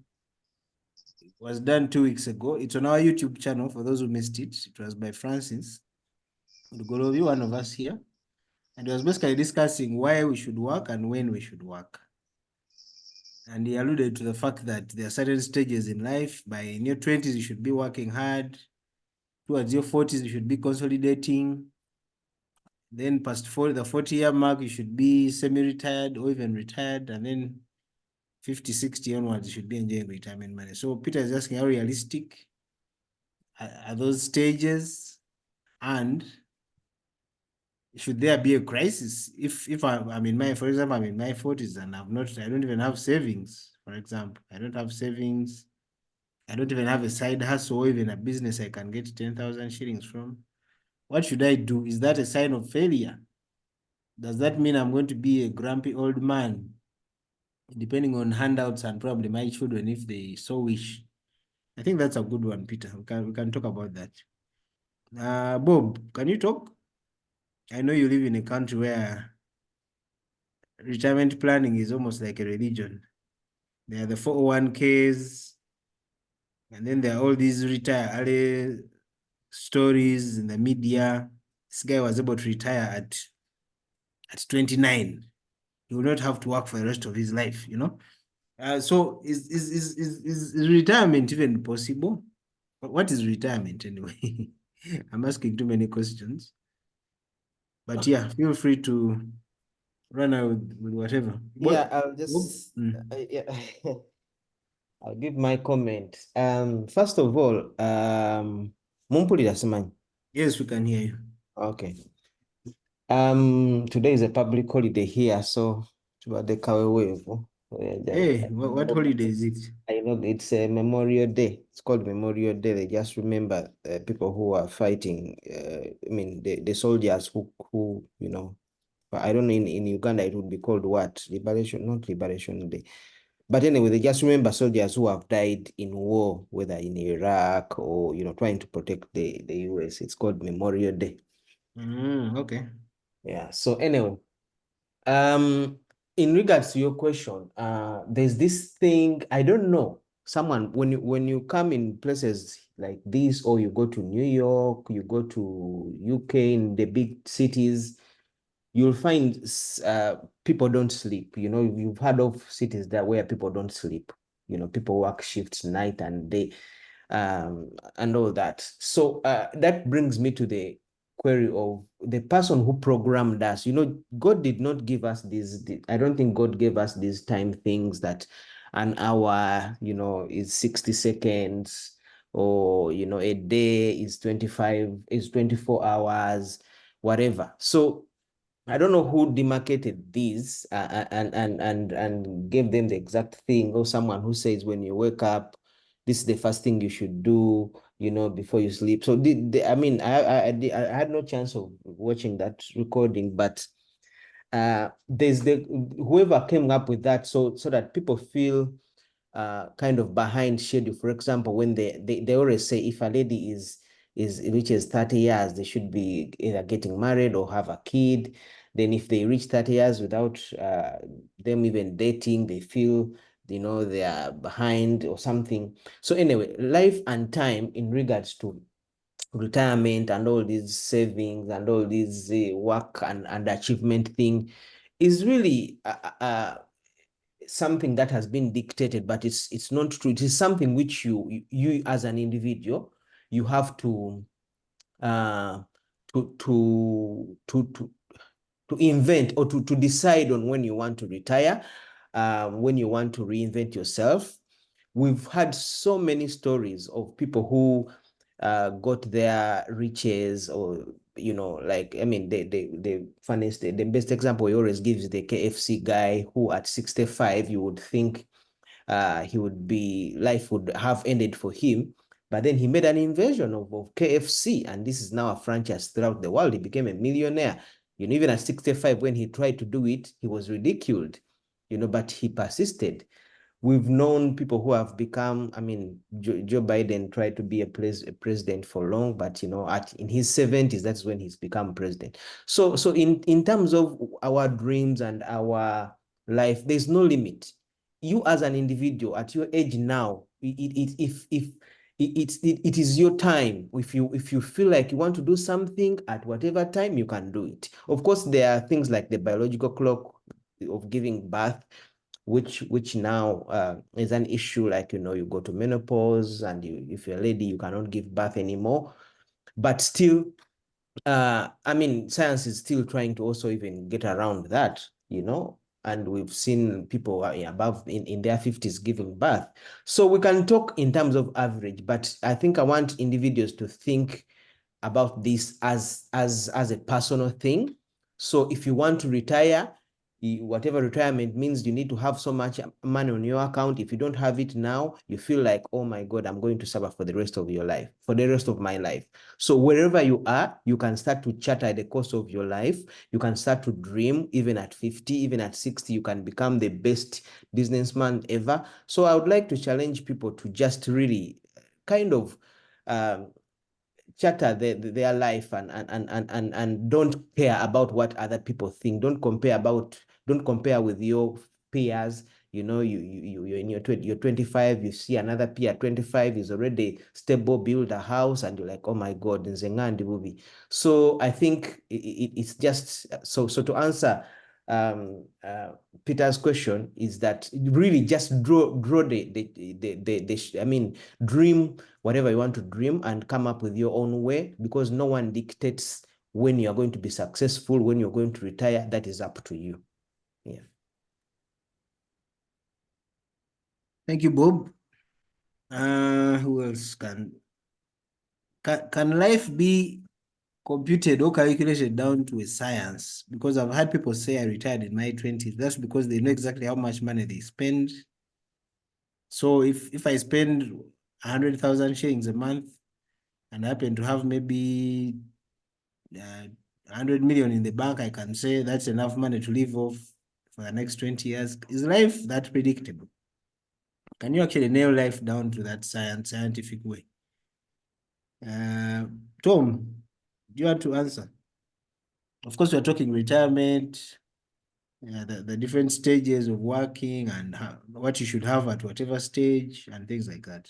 was done 2 weeks ago. It's on our YouTube channel for those who missed it. It was by Francis Golovi, one of us here. And he was basically discussing why we should work and when we should work. And he alluded to the fact that there are certain stages in life. By in your 20s, you should be working hard. Towards your 40s, you should be consolidating. Then past the 40-year mark, you should be semi-retired or even retired. And then 50, 60 onwards, you should be enjoying retirement money. So Peter is asking, how realistic are those stages? And should there be a crisis if I'm in my, for example, I'm in my 40s and I don't even have savings, for example. I don't have savings. I don't even have a side hustle or even a business I can get 10,000 shillings from. What should I do? Is that a sign of failure? Does that mean I'm going to be a grumpy old man, depending on handouts and probably my children if they so wish? I think that's a good one, Peter. We can talk about that. Bob, can you talk? I know you live in a country where retirement planning is almost like a religion. There are the 401ks, and then there are all these retire early stories in the media. This guy was able to retire at 29. He will not have to work for the rest of his life, you know? So is retirement even possible? What is retirement anyway? I'm asking too many questions. But yeah, feel free to run out with whatever. Yeah, I'll just yeah. I'll give my comment. First of all, mumpulira simanyi. Yes, we can hear you. Okay. Today is a public holiday here, so tubadde kaweweevu. Hey, what holiday is it? I know it's a Memorial Day. It's called Memorial Day. They just remember people who are fighting. I mean, the soldiers who you know. I don't know, in Uganda it would be called what? Liberation, not Liberation Day. But anyway, they just remember soldiers who have died in war, whether in Iraq or, you know, trying to protect the US. It's called Memorial Day. Okay. Yeah. So anyway, in regards to your question, there's this thing, I don't know, someone, when you come in places like this, or you go to New York, you go to UK, in the big cities, you'll find people don't sleep. You know, you've heard of cities that where people don't sleep. You know, people work shifts night and day, and all that. So that brings me to the query of the person who programmed us. You know, God did not give us these. I don't think God gave us these time things that an hour, you know, is 60 seconds, or, you know, a day is 24 hours, whatever. So I don't know who demarcated these and gave them the exact thing, or someone who says when you wake up, this is the first thing you should do, you know, before you sleep. So I mean, I had no chance of watching that recording, but there's whoever came up with that, so that people feel kind of behind schedule. For example, when they always say if a lady reaches 30 years, they should be either getting married or have a kid. Then if they reach 30 years without them even dating, they feel, you know, they are behind or something. So anyway, life and time in regards to retirement and all these savings and all these work and achievement thing is really something that has been dictated, but it's not true. It is something which you as an individual, you have to invent, or to decide on when you want to retire, when you want to reinvent yourself. We've had so many stories of people who got their riches, or like, I mean, the funniest, the best example he always gives is the KFC guy who at 65 you would think life would have ended for him. But then he made an invasion of KFC, and this is now a franchise throughout the world. He became a millionaire. Even at 65, when he tried to do it, he was ridiculed, but he persisted. We've known people who have become, I mean, Joe Biden tried to be a president for long, but in his 70s, that's when he's become president. So in terms of our dreams and our life, there's no limit. You as an individual at your age now, it is your time. If you feel like you want to do something at whatever time, you can do it. Of course, there are things like the biological clock of giving birth, which now is an issue. Like, you go to menopause, and if you're a lady, you cannot give birth anymore. But still, I mean, science is still trying to also even get around that, and we've seen people above in their 50s giving birth. So we can talk in terms of average, but I think I want individuals to think about this as a personal thing. So if you want to retire, whatever retirement means, you need to have so much money on your account. If you don't have it now, you feel like, oh my God, I'm going to suffer for the rest of your life, for the rest of my life. So wherever you are, you can start to charter the course of your life. You can start to dream. Even at 50, even at 60, you can become the best businessman ever. So I would like to challenge people to just really kind of charter their life, and don't care about what other people think. Don't compare with your peers. You're in you're 25, you see another peer 25 is already stable, build a house, and you're like, oh my God, Nzengandi movie. So I think it's just so to answer Peter's question, is that really just draw I mean, dream whatever you want to dream, and come up with your own way, because no one dictates when you're going to be successful, when you're going to retire. That is up to you. Yeah. Thank you, Bob. Who else can life be computed or calculated down to a science? Because I've had people say I retired in my 20s. That's because they know exactly how much money they spend. So if I spend 100,000 shillings a month and I happen to have maybe 100 million in the bank, I can say that's enough money to live off for the next 20 years. Is life that predictable? Can you actually nail life down to that scientific way? Tom, do you want to answer? Of course, we're talking retirement, the different stages of working, and what you should have at whatever stage and things like that.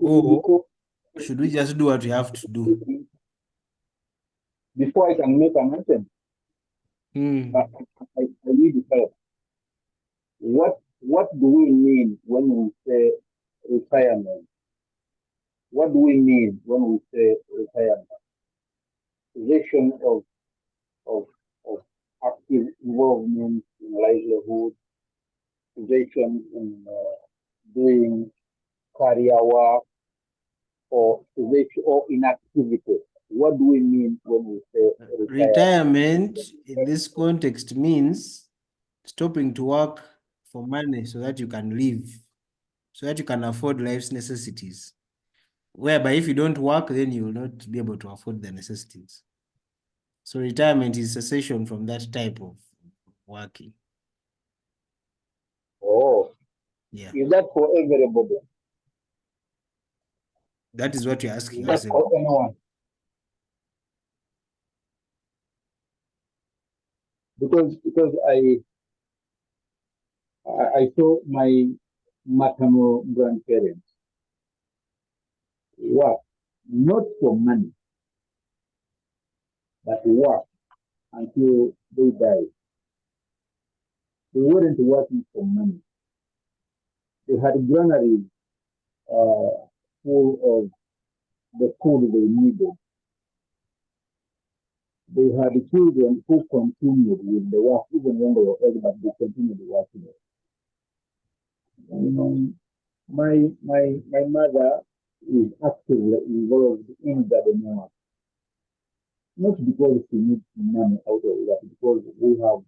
Or should we just do what we have to do? Before I can make an attempt, I need to help. What do we mean when we say retirement? What do we mean when we say retirement? Possession of active involvement in livelihood, possession in doing career work, or possession or inactivity. What do we mean when we say retirement? In this context means stopping to work for money so that you can live, so that you can afford life's necessities. Whereby if you don't work, then you will not be able to afford the necessities. So retirement is cessation from that type of working. Oh, yeah. Is that for everybody? That is what you're asking Is that yourself. for anyone? Because I saw my maternal grandparents work not for money, but work until they died. They weren't working for money. They had granaries full of the food they needed. They had children who continued with the work even when they were old, but they continued working. My mother is actively involved in gardening work. Not because she needs money out of that, because we have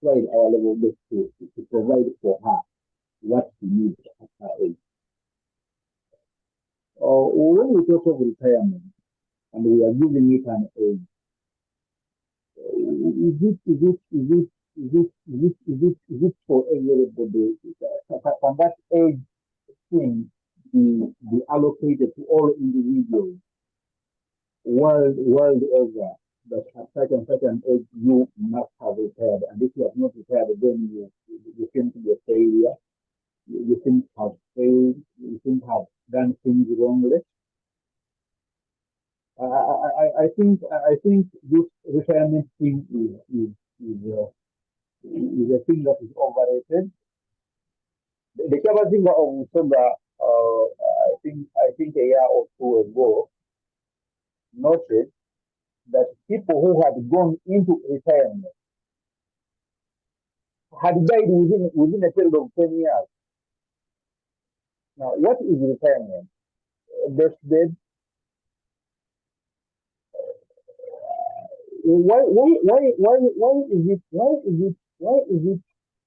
tried our level best to provide for her what she needs at her age. When we talk of retirement and we are giving it an age, is it for everybody? Can that age thing be allocated to all individuals world over, that at such an age you must have retired, and if you have not retired, then you seem to be a failure. You seem to have failed. You seem to have done things wrongly. I think this retirement thing is a thing that is overrated. The Kabbalah of Soga, I think a year or two ago, noted that people who had gone into retirement had died within a period of 10 years. Now, what is retirement? Deathbed. Why is it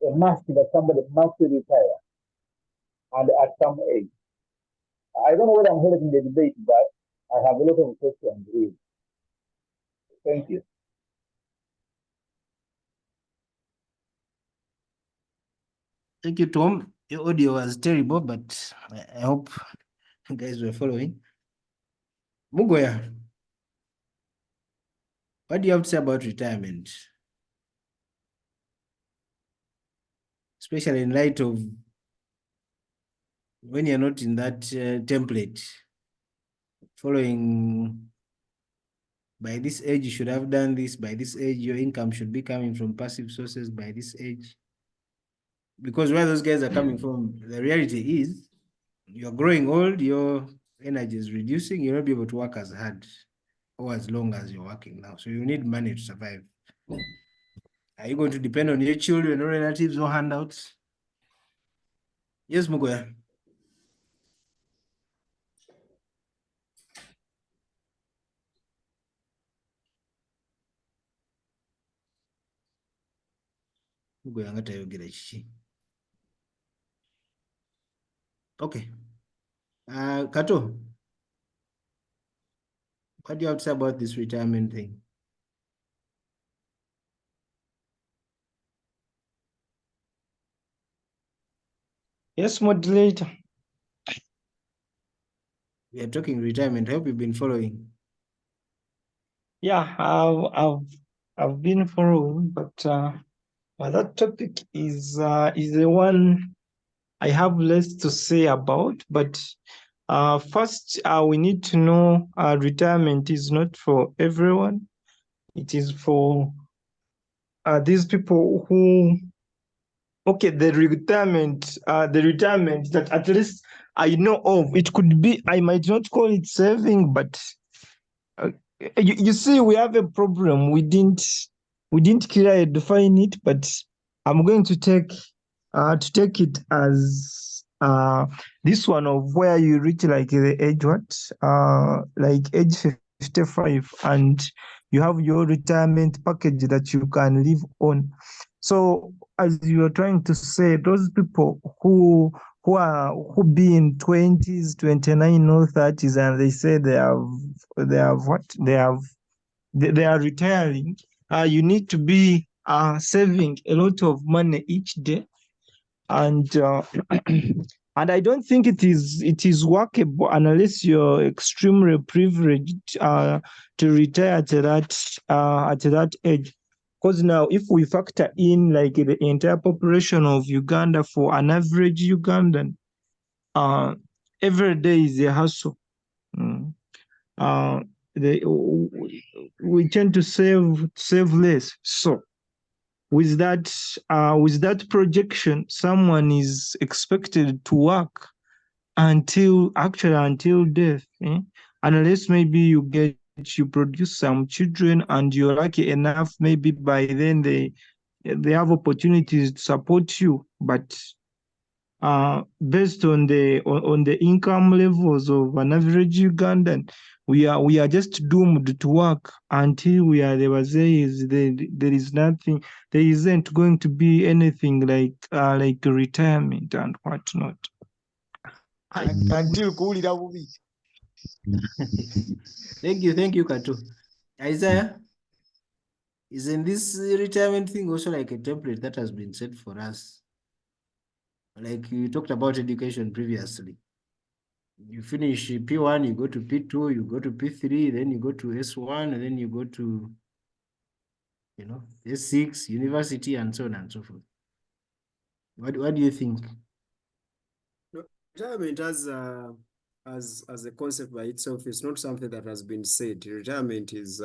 a must that somebody must retire and at some age? I don't know whether I'm holding the debate, but I have a lot of questions really. Thank you. Thank you, Tom. Your audio was terrible, but I hope you guys were following. Mugoya, what do you have to say about retirement? Especially in light of when you're not in that template, following by this age, you should have done this, by this age, your income should be coming from passive sources by this age. Because where those guys are coming from, the reality is you're growing old, your energy is reducing, you'll not be able to work as hard or as long as you're working now. So you need money to survive. Are you going to depend on your children or relatives or handouts? Yes, Mugoya. Mugoya ngatayogera kiki. Okay. Kato, what do you have to say about this retirement thing? Yes, moderator. We are talking retirement. I hope you've been following. Yeah, I've been following, but that topic is the one I have less to say about. But first, we need to know retirement is not for everyone. It is for these people who, okay, the retirement that at least I know of. It could be, I might not call it saving, but you see, we have a problem. We didn't clearly define it, but I'm going to take it as this one of where you reach like the age like age 55, and you have your retirement package that you can live on. So as you are trying to say, those people who be in 20s, 29 or 30s, and they say they are retiring, you need to be saving a lot of money each day, and and I don't think it is workable unless you're extremely privileged to retire at that age. Because now, if we factor in like the entire population of Uganda, for an average Ugandan, every day is a hustle. We tend to save less. So with that projection, someone is expected to work until death, unless maybe you produce some children and you're lucky enough, maybe by then they have opportunities to support you. But based on the income levels of an average Ugandan, we are just doomed to work until we are the wazee. There is nothing. There isn't going to be anything like retirement and whatnot. Until kuwulira bubi. Thank you, Kato. Isaiah, isn't this retirement thing also like a template that has been set for us? Like you talked about education previously. You finish P1, you go to P2, you go to P3, then you go to S1, and then you go to, S6, university, and so on and so forth. What do you think? No, retirement as a concept by itself is not something that has been said. Retirement is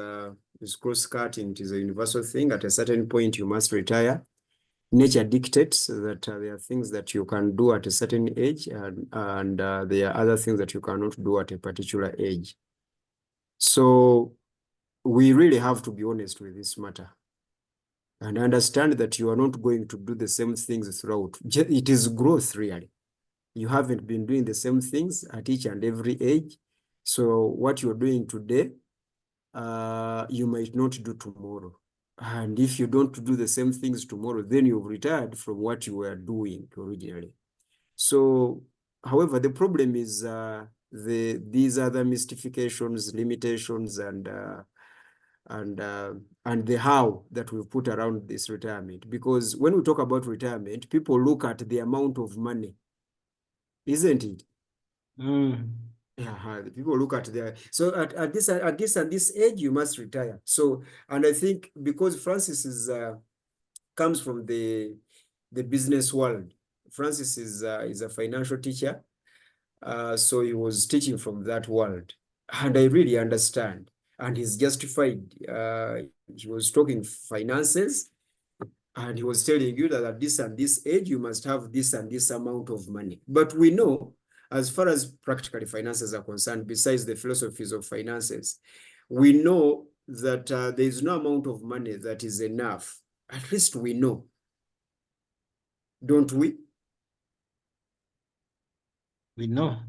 cross-cutting. It is a universal thing. At a certain point, you must retire. Nature dictates that there are things that you can do at a certain age, and there are other things that you cannot do at a particular age. So we really have to be honest with this matter and understand that you are not going to do the same things throughout. It is growth, really. You haven't been doing the same things at each and every age. So what you're doing today, you might not do tomorrow. And if you don't do the same things tomorrow, then you've retired from what you were doing originally. So, however, the problem is these other mystifications, limitations, and the how that we've put around this retirement. Because when we talk about retirement, people look at the amount of money, isn't it? Yeah, people look at their, so at this age you must retire. So, and I think because Francis comes from the business world. Francis is a financial teacher, so he was teaching from that world, and I really understand, and he's justified. He was talking finances, and he was telling you that at this and this age you must have this and this amount of money. But we know, as far as practically finances are concerned, besides the philosophies of finances, we know that there is no amount of money that is enough. At least we know, don't we? We know.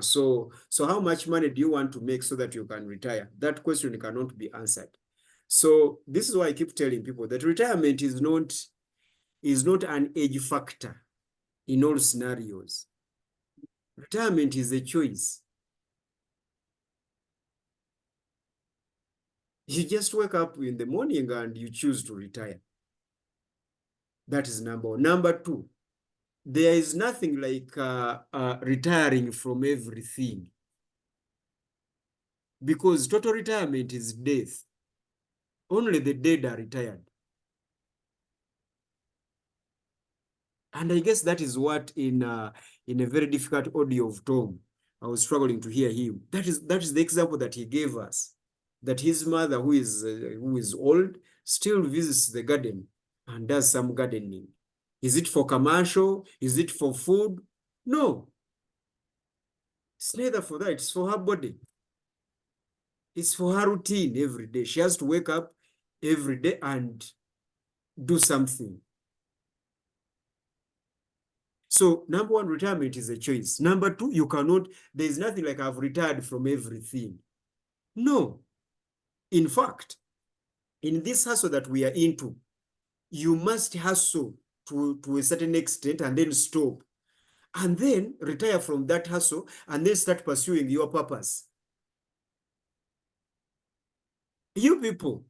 So how much money do you want to make so that you can retire? That question cannot be answered. So this is why I keep telling people that retirement is not an age factor in all scenarios. Retirement is a choice. You just wake up in the morning and you choose to retire. That is number one. Number two, there is nothing like retiring from everything, because total retirement is death. Only the dead are retired. And I guess that is what in a very difficult audio of Tom, I was struggling to hear him. That is the example that he gave us, that his mother, who is old, still visits the garden and does some gardening. Is it for commercial? Is it for food? No. It's neither for that. It's for her body. It's for her routine every day. She has to wake up every day and do something. So number one, retirement is a choice. Number two, you cannot, there's nothing like I've retired from everything. No. In fact, in this hustle that we are into, you must hustle to a certain extent and then stop. And then retire from that hustle and then start pursuing your purpose. You people,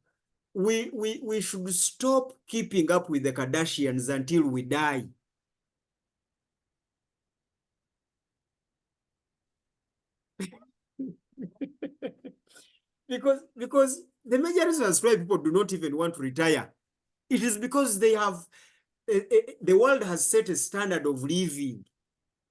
we should stop keeping up with the Kardashians until we die. because the major reason as why people do not even want to retire, it is because they have the world has set a standard of living.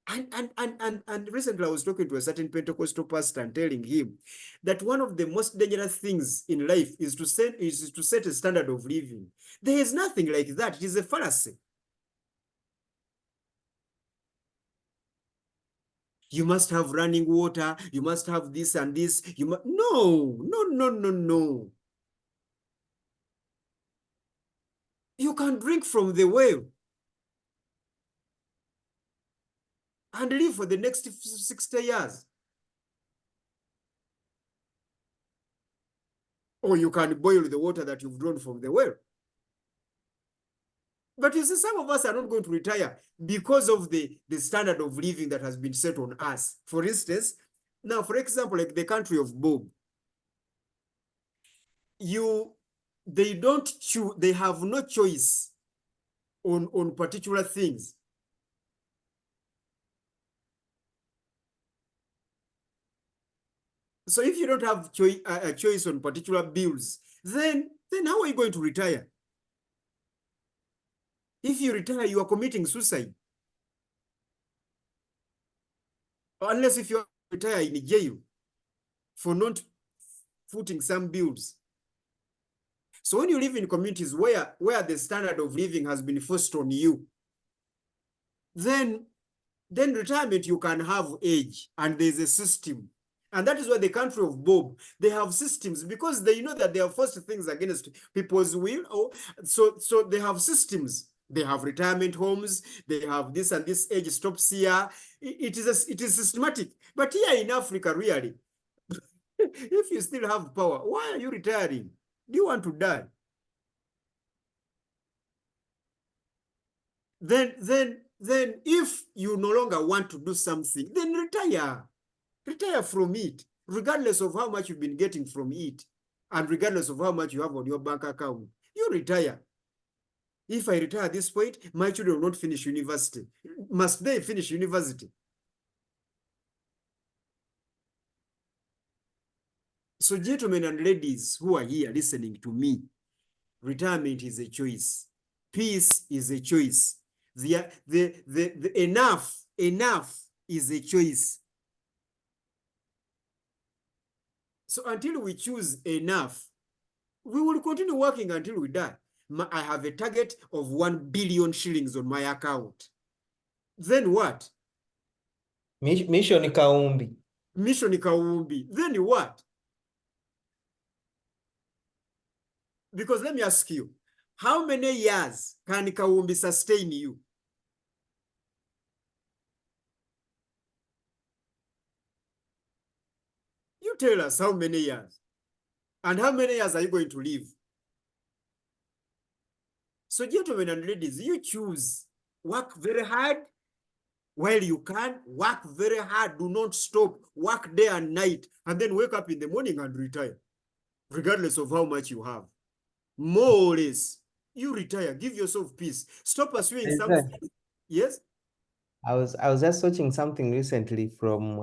And recently I was talking to a certain Pentecostal pastor and telling him that one of the most dangerous things in life is to set a standard of living. There is nothing like that. It is a fallacy. You must have running water. You must have this and this. No. You can drink from the well. and live for the next 60 years. Or you can boil the water that you've drawn from the well. But you see, some of us are not going to retire because of the standard of living that has been set on us. For instance, now, for example, like the country of Bob, they don't choose, they have no choice on particular things. So if you don't have a choice on particular bills, then how are you going to retire? If you retire, you are committing suicide. Unless if you retire in jail for not footing some bills. So when you live in communities where the standard of living has been forced on you, then retirement you can have age, and there's a system. And that is why the country of Bob, they have systems, because they know that they have forced things against people's will. So they have systems. They have retirement homes. They have this, and this age stops here. It is systematic. But here in Africa, really, if you still have power, why are you retiring? Do you want to die? Then if you no longer want to do something, then retire. Retire from it, regardless of how much you've been getting from it, and regardless of how much you have on your bank account. You retire. If I retire at this point, my children will not finish university. Must they finish university? So, gentlemen and ladies who are here listening to me, retirement is a choice. Peace is a choice. The enough is a choice. So until we choose enough, we will continue working until we die. I have a target of 1 billion shillings on my account. Then what? Mission Kaumbi. Mission Kaumbi. Then what? Because let me ask you, how many years can Kaumbi sustain you? You tell us how many years. And how many years are you going to live? So, gentlemen and ladies, you choose. Work very hard while you can. Work very hard. Do not stop. Work day and night. And then wake up in the morning and retire, regardless of how much you have. More or less, you retire. Give yourself peace. Stop pursuing something. Yes? I was just watching something recently from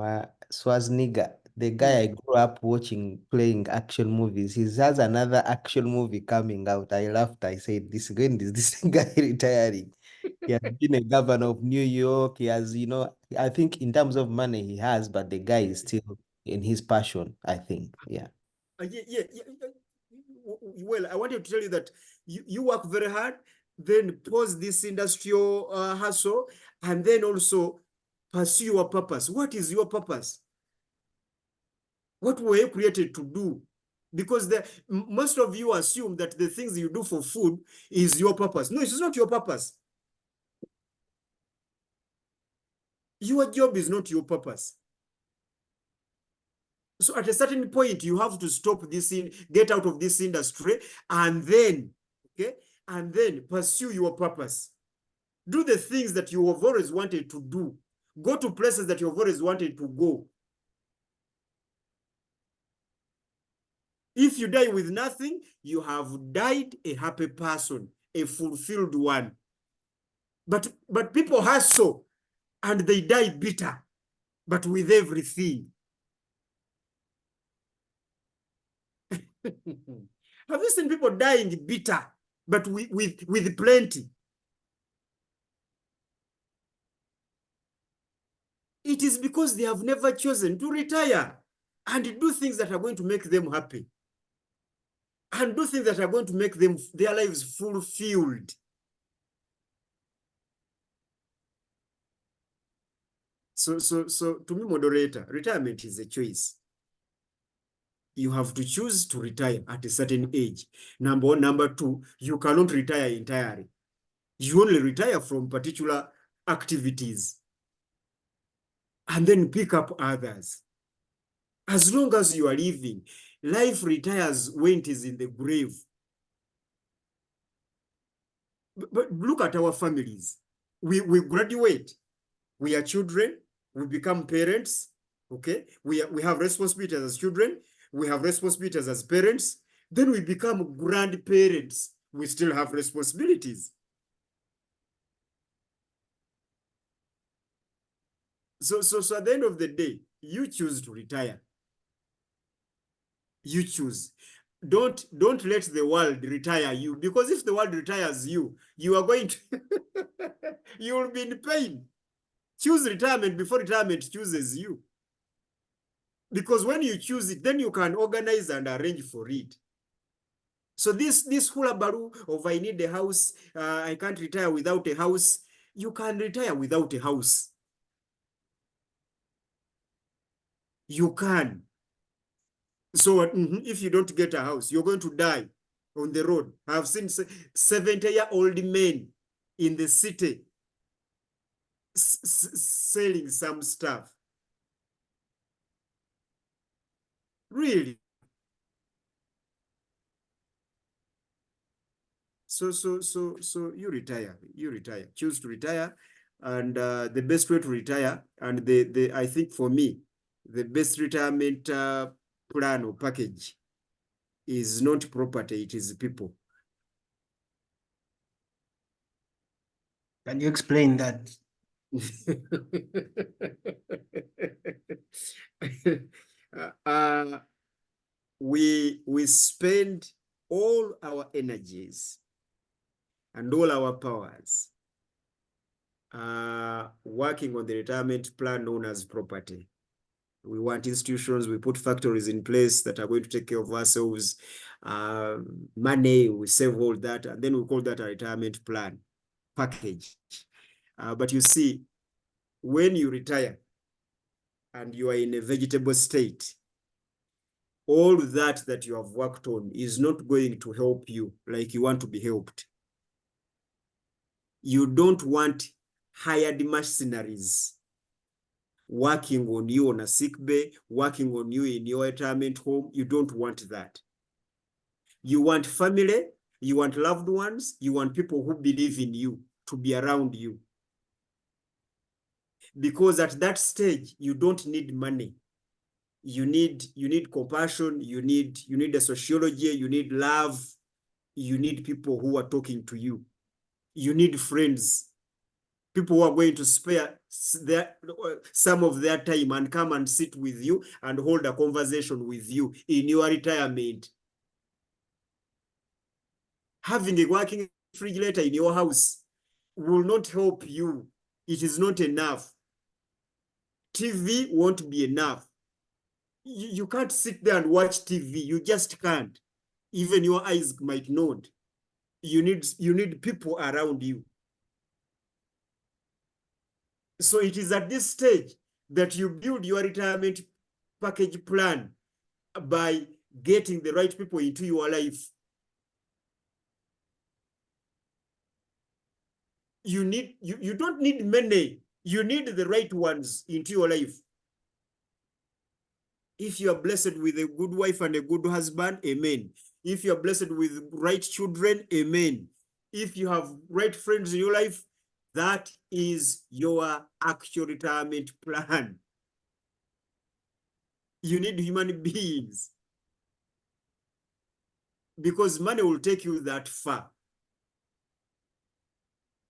Schwarzenegger, the guy I grew up watching playing action movies. He has another action movie coming out. I laughed. I said, "This guy retiring? He has been a governor of New York. He has, I think in terms of money he has, but the guy is still in his passion, I think. Yeah. Yeah. Well, I wanted to tell you that you work very hard, then pause this industrial hustle, and then also pursue your purpose. What is your purpose? What were you created to do? Because most of you assume that the things you do for food is your purpose. No, it's not your purpose. Your job is not your purpose. So at a certain point, you have to stop this, get out of this industry, and then, and then pursue your purpose. Do the things that you have always wanted to do. Go to places that you have always wanted to go. If you die with nothing, you have died a happy person, a fulfilled one. But people hustle and they die bitter, but with everything. Have you seen people dying bitter, but with plenty? It is because they have never chosen to retire and do things that are going to make them happy, and do things that are going to make their lives fulfilled. So to me, moderator, retirement is a choice. You have to choose to retire at a certain age. Number one. Number two, you cannot retire entirely. You only retire from particular activities. and then pick up others. As long as you are living, life retires when it is in the grave. But look at our families. We graduate. We are children. We become parents. Okay? We have responsibilities as children. We have responsibilities as parents. Then we become grandparents. We still have responsibilities. So at the end of the day, you choose to retire. You choose. Don't let the world retire you, because if the world retires you, you are going to you will be in pain. Choose retirement before retirement chooses you. Because when you choose it, then you can organize and arrange for it. So this hulabaloo of I need a house, I can't retire without a house. You can retire without a house. You can. So if you don't get a house, you're going to die on the road. I've seen 70-year-old men in the city selling some stuff. Really. So you retire. Choose to retire. And the best way to retire, and I think for me, the best retirement plan or package is not property, it is people. Can you explain that? We spend all our energies and all our powers working on the retirement plan known as property. We want institutions, we put factories in place that are going to take care of ourselves, money, we save all that, and then we call that a retirement plan package. But you see, when you retire and you are in a vegetable state, all that you have worked on is not going to help you like you want to be helped. You don't want hired mercenaries working on you on a sick bay, working on you in your retirement home. You don't want that. You want family, you want loved ones, you want people who believe in you to be around you. Because at that stage, you don't need money. You need compassion, you need a sociology, you need love, you need people who are talking to you. You need friends, people who are going to spare some of their time and come and sit with you and hold a conversation with you in your retirement. Having a working refrigerator in your house will not help you. It is not enough. TV won't be enough. You can't sit there and watch TV. You just can't. Even your eyes might nod. You need people around you. So it is at this stage that you build your retirement package plan by getting the right people into your life. You don't need many. You need the right ones into your life. If you are blessed with a good wife and a good husband, amen. If you are blessed with right children, amen. If you have right friends in your life, that is your actual retirement plan. You need human beings, because money will take you that far.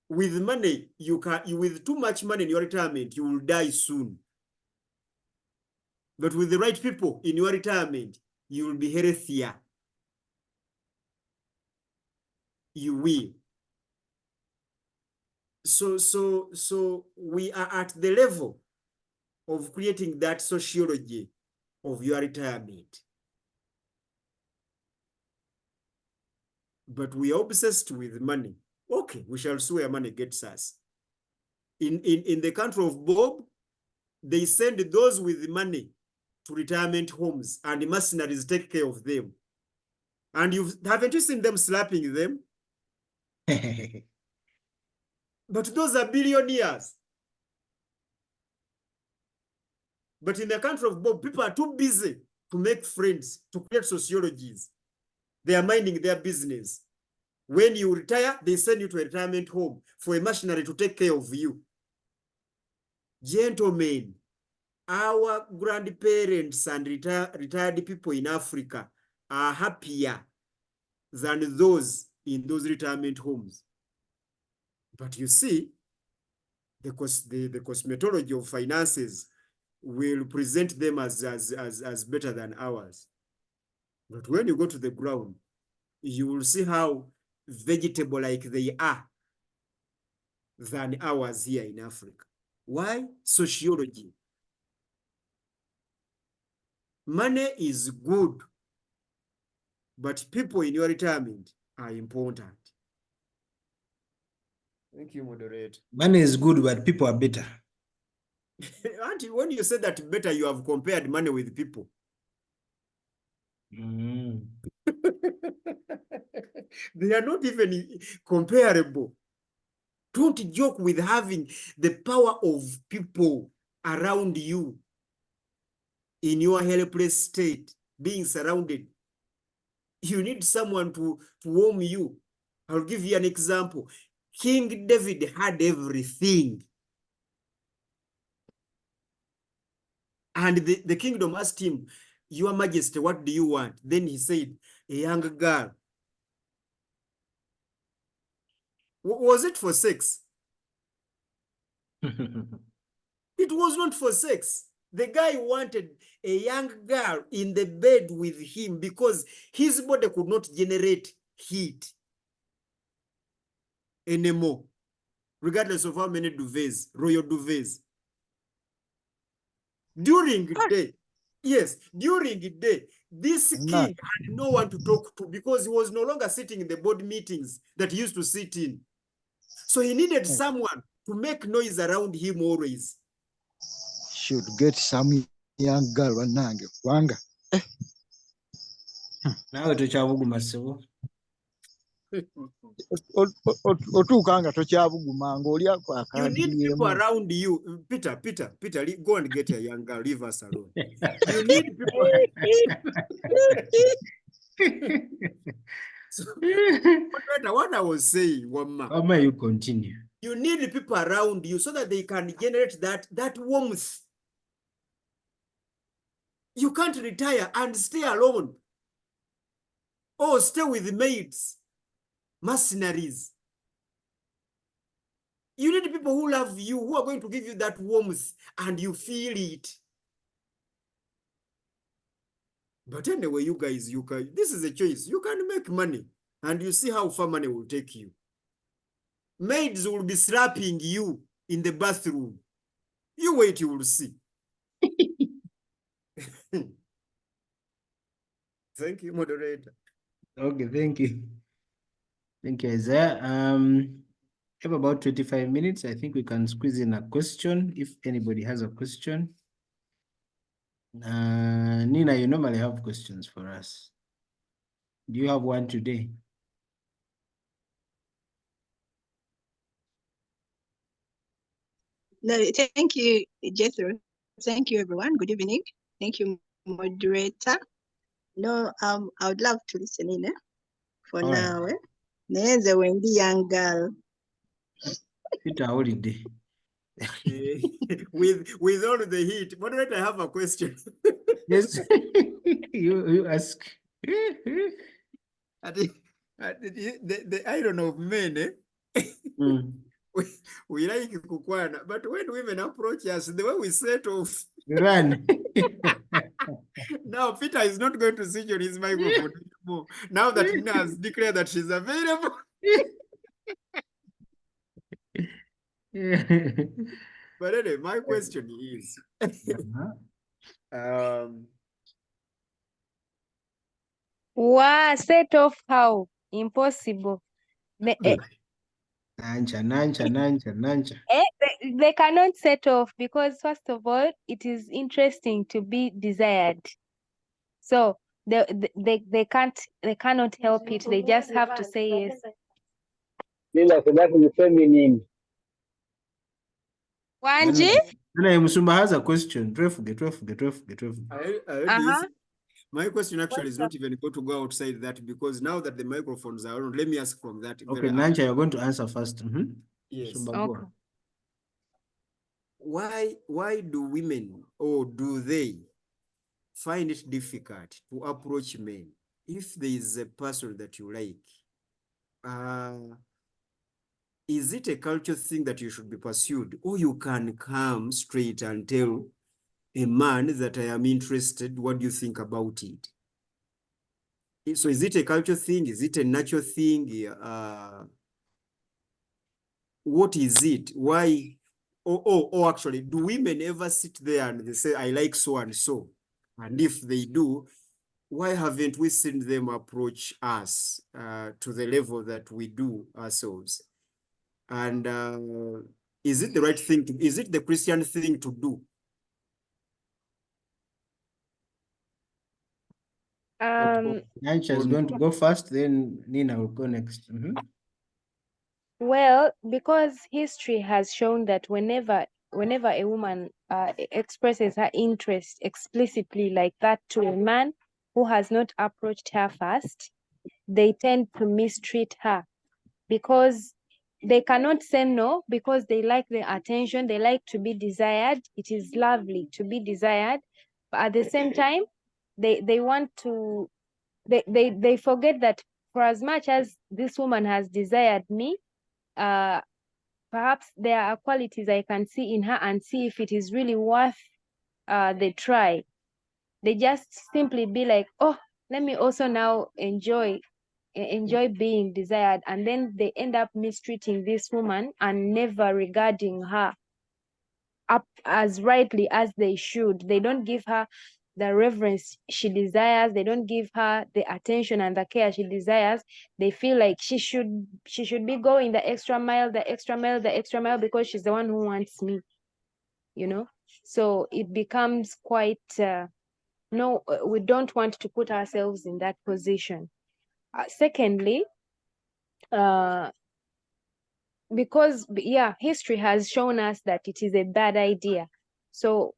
With money, with too much money in your retirement, you will die soon. But with the right people in your retirement, you will be healthier. You will. So we are at the level of creating that sociology of your retirement. But we are obsessed with money. Okay, we shall see where money gets us. In the country of Bob, they send those with money to retirement homes, and the mercenaries take care of them. And haven't you seen them slapping them? But those are billionaires. But in the country of Bob, people are too busy to make friends, to create sociologies. They are minding their business. When you retire, they send you to a retirement home for a machinery to take care of you. Gentlemen, our grandparents and retired people in Africa are happier than those in those retirement homes. But you see, the cosmetology of finances will present them as better than ours. But when you go to the ground, you will see how vegetable like they are than ours here in Africa. Why? Sociology. Money is good, but people in your retirement are important. Thank you, moderator. Money is good, but people are better. Auntie, when you say that better, you have compared money with people. Mm. They are not even comparable. Don't joke with having the power of people around you in your helpless state, being surrounded. You need someone to warm you. I'll give you an example. King David had everything. And the kingdom asked him, Your Majesty, what do you want? Then he said, a young girl. Was it for sex? It was not for sex. The guy wanted a young girl in the bed with him because his body could not generate heat anymore, regardless of how many duvets, royal duvets. During the day, yes, during the day, this king had no one to talk to because he was no longer sitting in the board meetings that he used to sit in. So he needed someone to make noise around him always. Should get some young girl wanange wanga. Nawe tokyabuguma ssebo. Otuukanga tokyabuguma ng'olya You akantu need people around you. Peter, go and get a young girl, leave us alone. You need people. So, what I was saying, Wamma, How may you continue? you need people around you so that they can generate that warmth. You can't retire and stay alone. Or stay with mates, mercenaries. You need people who love you, who are going to give you that warmth and you feel it. But anyway, you guys, this is a choice. You can make money and you see how far money will take you. Maids will be slapping you in the bathroom. You wait, you will see. Thank you, moderator. Okay, thank you. Thank you, Isaiah. We have about 25 minutes. I think we can squeeze in a question if anybody has a question. Nina, you normally have questions for us. Do you have one today? No, thank you, Jethro. Thank you, everyone. Good evening. Thank you, moderator. No, I would love to listen in for All now. right. Neze wendi young girl. Peter holiday. With all the heat. Moderator, I have a question. Yes, you ask. The iron of men, we like kukwana, but when women approach us, the way we set off. Run. Now Peter is not going to switch on his microphone anymore. Now that Nina has declared that she's available. But anyway, my question is, Wow, set off how? Impossible. Nancha. They cannot set off because, first of all, it is interesting to be desired. So they cannot help it. They just have to say yes. Lila, so that is feminine. Wanji? Nana Musumba has a question. Get. I already Uh-huh. My question actually is not even going to go outside that, because now that the microphones are on, let me ask from that. Okay, Nancha, you're going to answer first. Yes. Musumba, go Okay. on. Why do women, or do they find it difficult to approach men if there is a person that you like? Is it a culture thing that you should be pursued, or you can come straight and tell a man that I am interested? What do you think about it? So is it a culture thing? Is it a natural thing? What is it? Why? Oh, actually, do women ever sit there and they say, I like so and so? And if they do, why haven't we seen them approach us to the level that we do ourselves? And is it the right thing to, is it the Christian thing to do? Nancha is going to go first, then Nina will go next. Well, because history has shown that whenever a woman expresses her interest explicitly like that to a man who has not approached her first, they tend to mistreat her because they cannot say no, because they like the attention, they like to be desired. It is lovely to be desired, but at the same time, they want to, they forget that for as much as this woman has desired me, perhaps there are qualities I can see in her and see if it is really worth the try. They just simply be like, oh, let me also now enjoy being desired, and then they end up mistreating this woman and never regarding her up as rightly as they should. They don't give her the reverence she desires. They don't give her the attention and the care she desires. They feel like she should be going the extra mile, because she's the one who wants me, you know. So it becomes quite no, we don't want to put ourselves in that position. Secondly, because history has shown us that it is a bad idea. So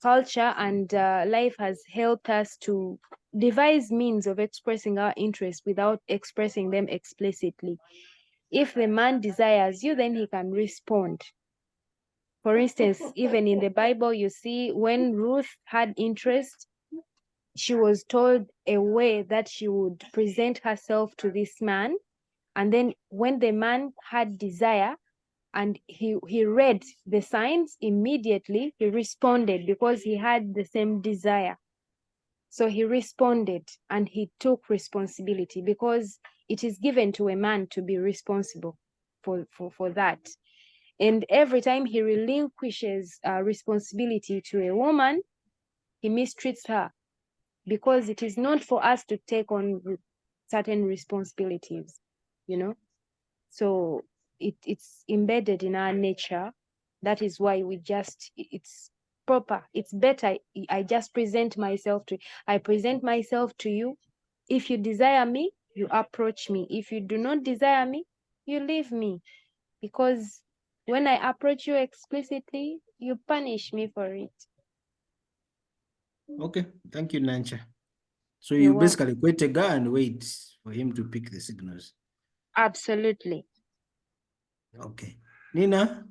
culture and life has helped us to devise means of expressing our interests without expressing them explicitly. If the man desires you, then he can respond. For instance, even in the Bible, you see when Ruth had interest, she was told a way that she would present herself to this man. And then when the man had desire and he read the signs, immediately he responded because he had the same desire. So he responded and he took responsibility, because it is given to a man to be responsible for that. And every time he relinquishes responsibility to a woman, he mistreats her, because it is not for us to take on certain responsibilities, you know. So it's embedded in our nature. That is why it's proper, it's better. I just present myself to you. If you desire me, you approach me. If you do not desire me, you leave me, because when I approach you explicitly, you punish me for it. Okay, thank you, Nancha. So You're you welcome. basically quit a guy and wait for him to pick the signals. Absolutely. Okay. Nina,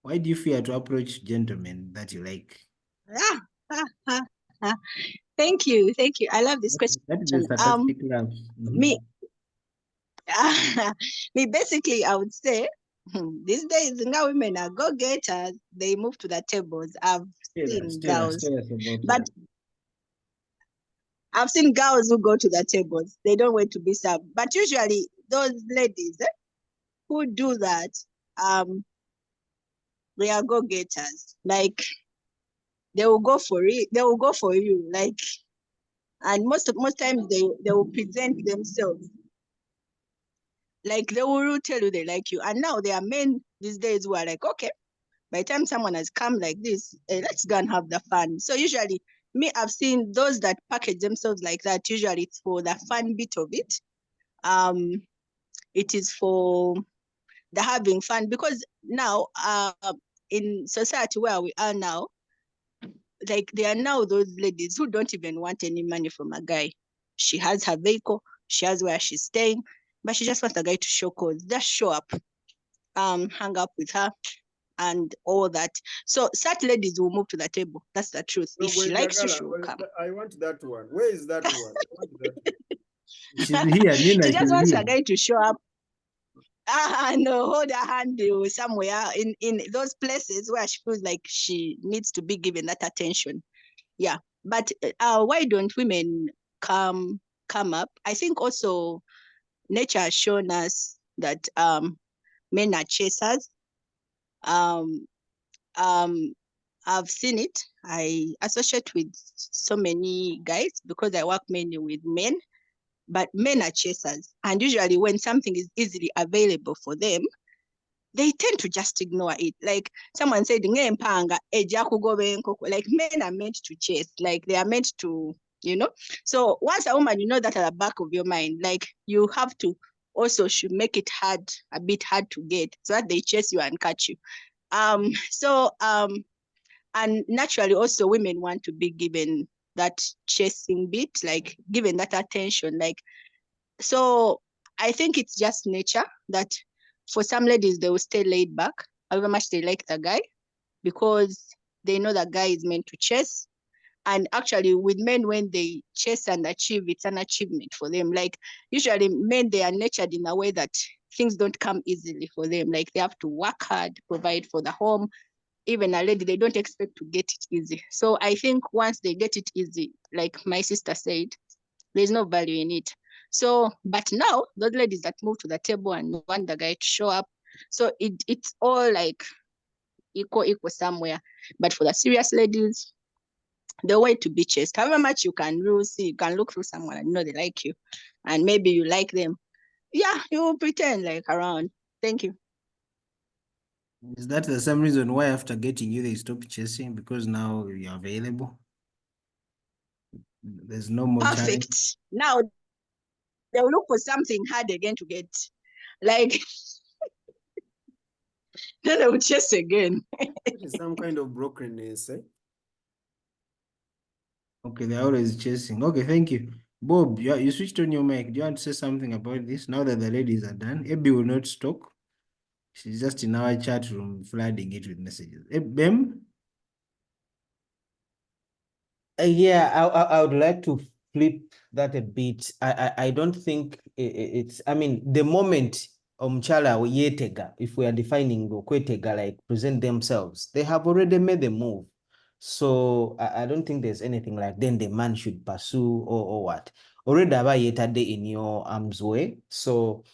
why do you fear to approach gentlemen that you like? Thank you. I love this question. That is a sarcastic laugh. Me, me basically, I would say these days now women are go-getters. They move to the tables. I've seen girls, but I've seen girls who go to the tables. They don't wait to be served. But usually those ladies who do that, they are go-getters. Like they will go for it. They will go for you. Like, and most times they will present themselves. Like they will tell you they like you. And now there are men these days who are like, okay, by the time someone has come like this, let's go and have the fun. So usually, me, I've seen those that package themselves like that. Usually, it's for the fun bit of it. It is for the having fun, because now in society where we are now, like there are now those ladies who don't even want any money from a guy. She has her vehicle, she has where she's staying, but she just wants a guy to show cause, just show up, hang up with her and all that. So such ladies will move to the table. That's the truth. No, If she likes you, she will come. I want that one. Where is that one? I want that one. She's here, Nina, She just she's wants here. a guy to show up and hold her hand somewhere in those places where she feels like she needs to be given that attention. Yeah. But why don't women come up? I think also nature has shown us that men are chasers. Um, I've seen it. I associate with so many guys because I work mainly with men, but men are chasers. And usually when something is easily available for them, they tend to just ignore it. Like someone said, like men are meant to chase, like they are meant to, you know. So once a woman, you know that at the back of your mind, like you have to also should make it hard, a bit hard to get, so that they chase you and catch you. And naturally also women want to be given that chasing bit, like given that attention. Like, so I think it's just nature that for some ladies, they will stay laid back, however much they like the guy, because they know the guy is meant to chase. And actually with men, when they chase and achieve, it's an achievement for them. Like usually men, they are nurtured in a way that things don't come easily for them. Like they have to work hard, provide for the home. Even a lady, they don't expect to get it easy. So I think once they get it easy, like my sister said, there's no value in it. So, but now those ladies that move to the table and want the guy to show up, so it's all like equal somewhere. But for the serious ladies, the way to be chased, however much you can see, you can look through someone and know they like you, and maybe you like them. Yeah, you will pretend like around. Thank you. Is that the same reason why after getting you, they stop chasing? Because now you're available? There's no more challenge? Perfect. Now they'll look for something hard again to get. Like, then they will chase again. It is some kind of brokenness, eh? Okay, they're always chasing. Okay, thank you. Bob, you switched on your mic. Do you want to say something about this now that the ladies are done? Abby will not talk. She's just in our chat room flooding it with messages. Bem? Yeah, I would like to flip that a bit. I don't think it's, I mean, the moment Omchala or Yetega, if we are defining Kwetega, like present themselves, they have already made the move. So I don't think there's anything like then the man should pursue or what. Already Yetade in your arm's way. So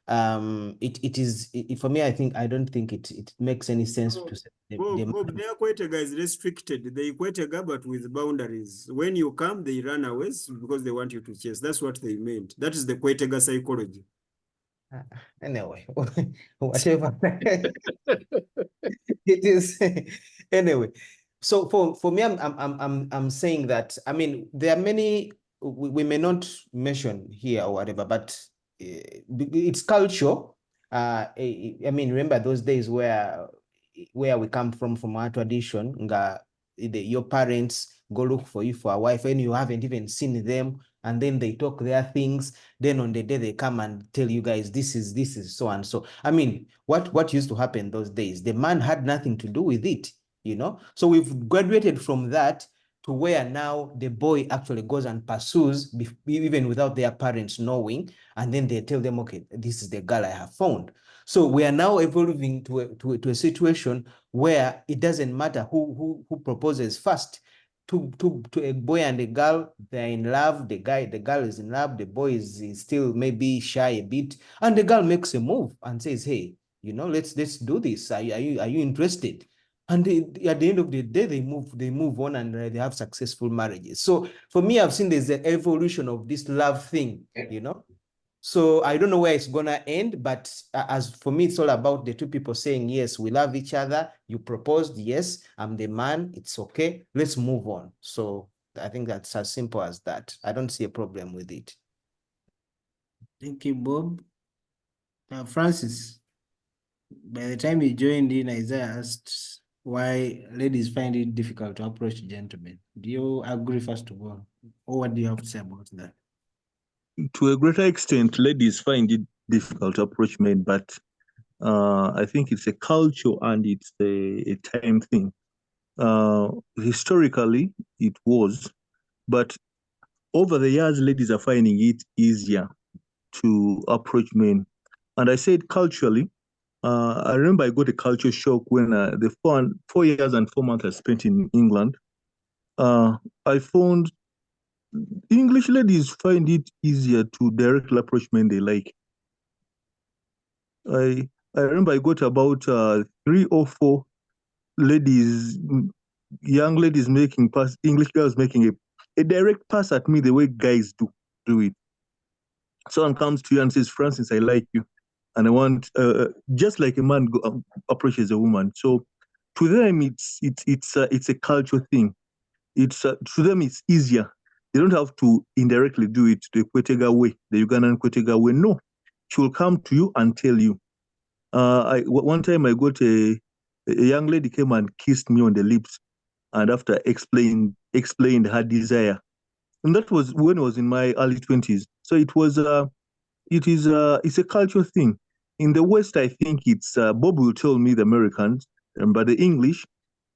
for me, I don't think it makes any sense to say Bob, their Kwetega is restricted. They Kwetega, but with boundaries. When you come, they run away because they want you to chase. That's what they meant. That is the Kwetega psychology. Anyway, whatever it is. Anyway, so for me, I'm saying that, I mean, there are many we may not mention here or whatever, but it's culture. I mean, remember those days where we come from our tradition, your parents go look for you for a wife and you haven't even seen them, and then they talk their things. Then on the day they come and tell you guys, this is so and so. I mean, what used to happen those days? The man had nothing to do with it, you know? So we've graduated from that to where now the boy actually goes and pursues even without their parents knowing, and then they tell them, okay, this is the girl I have found. So we are now evolving to a situation where it doesn't matter who proposes first. To a boy and a girl, they're in love. The girl is in love. The boy is still maybe shy a bit, and the girl makes a move and says, "Hey, you know, let's do this. Are you interested?" And at the end of the day, they move on and they have successful marriages. So for me, I've seen there's an evolution of this love thing, you know. So I don't know where it's gonna end, but as for me, it's all about the two people saying, yes, we love each other. You proposed, yes, I'm the man, it's okay, let's move on. So I think that's as simple as that. I don't see a problem with it. Thank you, Bob. Francis. By the time he joined in, Isaiah asked why ladies find it difficult to approach gentlemen. Do you agree, first of all? Or what do you have to say about that? To a greater extent, ladies find it difficult to approach men, but I think it's a culture and it's a time thing. Historically, it was, but over the years, ladies are finding it easier to approach men. And I said culturally, I remember I got a culture shock when the 4 years and 4 months I spent in England. I found English ladies find it easier to directly approach men they like. I remember I got about 3 or 4 ladies, young ladies making pass, English girls making a direct pass at me the way guys do it. Someone comes to you and says, Francis, I like you. And I want, just like a man approaches a woman. So to them, it's a cultural thing. It's to them, it's easier. They don't have to indirectly do it the Kwetega way, the Ugandan Kwetega way. No, she will come to you and tell you. One time I got a young lady came and kissed me on the lips, and after explained her desire, and that was when I was in my early 20s. So it's a cultural thing. In the West, I think it's Bob will tell me the Americans, but the English,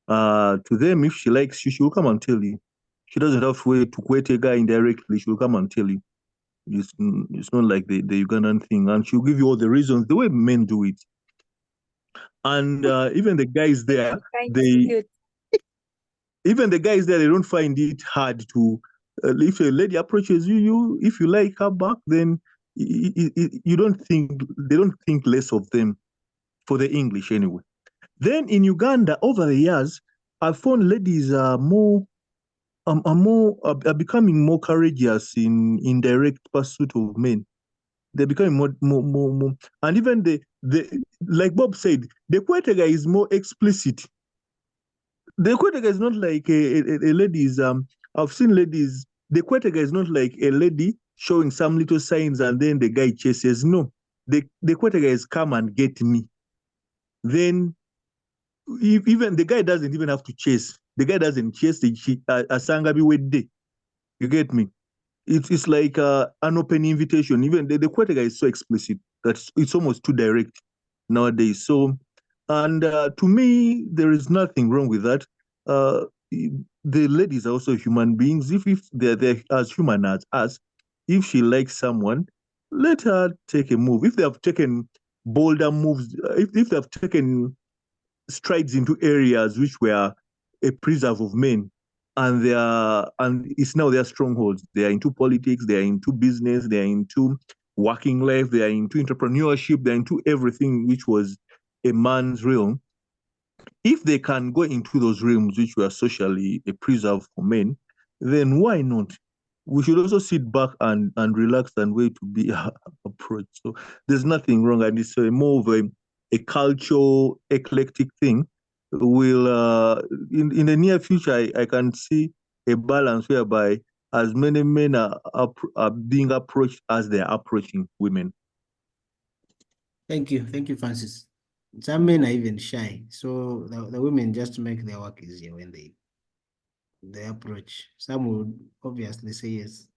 to them, if she likes you, she will come and tell you. She doesn't have to wait to quit a guy indirectly. She will come and tell you. It's not like the Ugandan thing, and she'll give you all the reasons the way men do it. And even the guys there, they don't find it hard to. If a lady approaches you, if you like her back, then you don't think they don't think less of them for the English anyway. Then in Uganda, over the years, I found ladies are becoming more courageous in direct pursuit of men. They're becoming more, and even the like Bob said, the Kwetega is more explicit. The Kwetega is not like a lady's. I've seen ladies. The Kwetega is not like a lady showing some little signs and then the guy chases. No, the Kwetega is come and get me. Then even the guy doesn't even have to chase. The guy doesn't chase the Asangabi Wedde. You get me? It's like an open invitation. Even the Kwetega is so explicit that it's almost too direct nowadays. So, and to me, there is nothing wrong with that. The ladies are also human beings. If they're as human as us, if she likes someone, let her take a move. If they have taken bolder moves, if they have taken strides into areas which were a preserve of men, and it's now their strongholds. They are into politics, they are into business, they are into working life, they are into entrepreneurship, they're into everything which was a man's realm. If they can go into those realms which were socially a preserve for men, then why not? We should also sit back and relax and wait to be approached. So there's nothing wrong, and it's more of a cultural eclectic thing. Will in the near future, I can see a balance whereby as many men are being approached as they are approaching women. Thank you, Francis. Some men are even shy, so the women just make their work easier when they approach. Some would obviously say yes.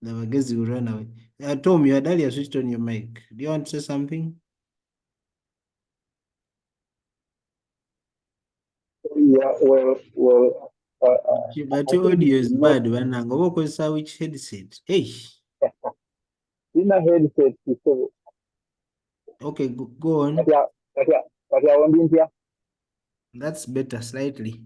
The Wagezi will run away. Tom, you had earlier switched on your mic. Do you want to say something? Yeah, well, But I your think audio it's is not bad. Which headset? Hey. in a headset. So, Okay, go on. That's better, slightly.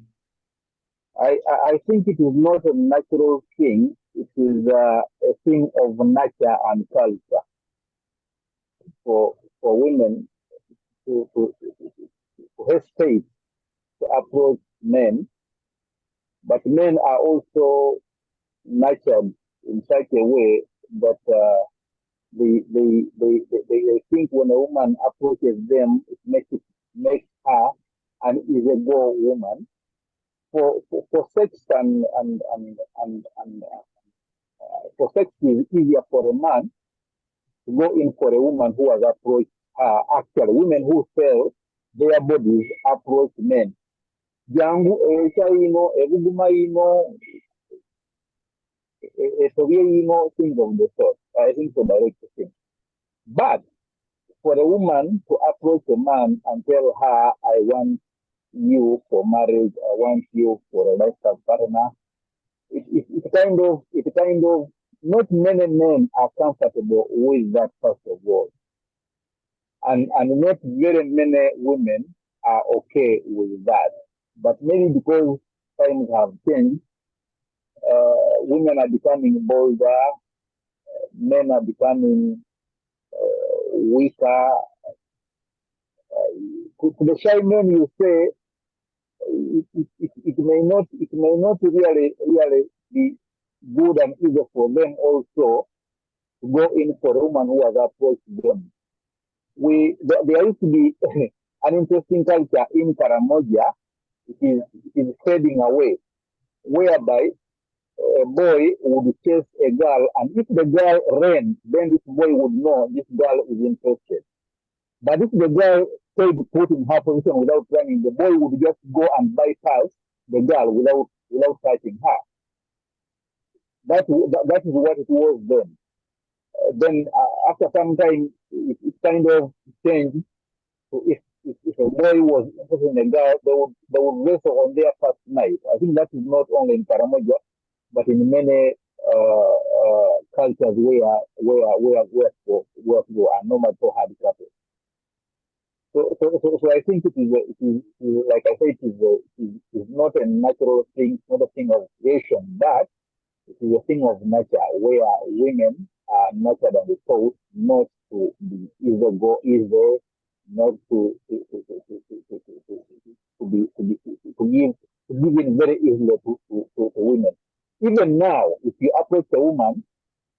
I think it is not a natural thing. It is a thing of nature and culture for women to hesitate to approach men, but men are also nurtured in such a way that they think when a woman approaches them, it makes her an easygoing woman. For sex and for sex, it is easier for a man to go in for a woman who has approached her, actually, women who sell their bodies approach men. Jangu, Chaino, Ebugumaino, Esoviaino, things of the sort. I think so, direct thing. But for a woman to approach a man and tell her, I want you for marriage, I want you for a lifestyle partner, it kind of, not many men are comfortable with that, first of all. And not very many women are okay with that. But maybe because times have changed, women are becoming bolder, men are becoming weaker. To the shy men, you say it may not really be good and easy for them also to go in for a woman who has approached them. There used to be an interesting culture in Karamoja. It is fading away, whereby a boy would chase a girl, and if the girl ran, then this boy would know this girl is interested. But if the girl stayed put in her position without running, the boy would just go and bypass the girl without touching her. That is what it was then. Then after some time, it kind of changed. So if a boy was interested in a girl, they would wrestle on their first night. I think that is not only in Karamoja, but in many cultures where people are normal for hard couples. So I think it is like I said, it is not a natural thing, not a thing of creation, but it is a thing of nature where women are nurtured and taught not to be easy, not to give in very easily to women. Even now, if you approach a woman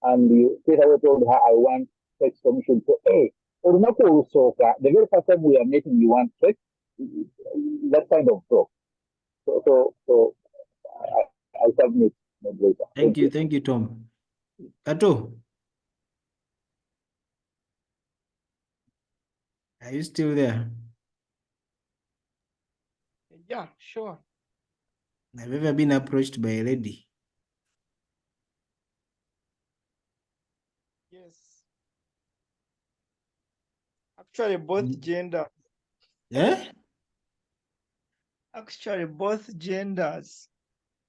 and you straight away told her, I want sex permission, so hey, the very first time we are meeting, you want sex, that kind of talk. So I submit. Thank you, Tom. Kato, are you still there? Yeah, sure. Have you ever been approached by a lady? Yes. Actually, both gender. Yeah? Actually, both genders.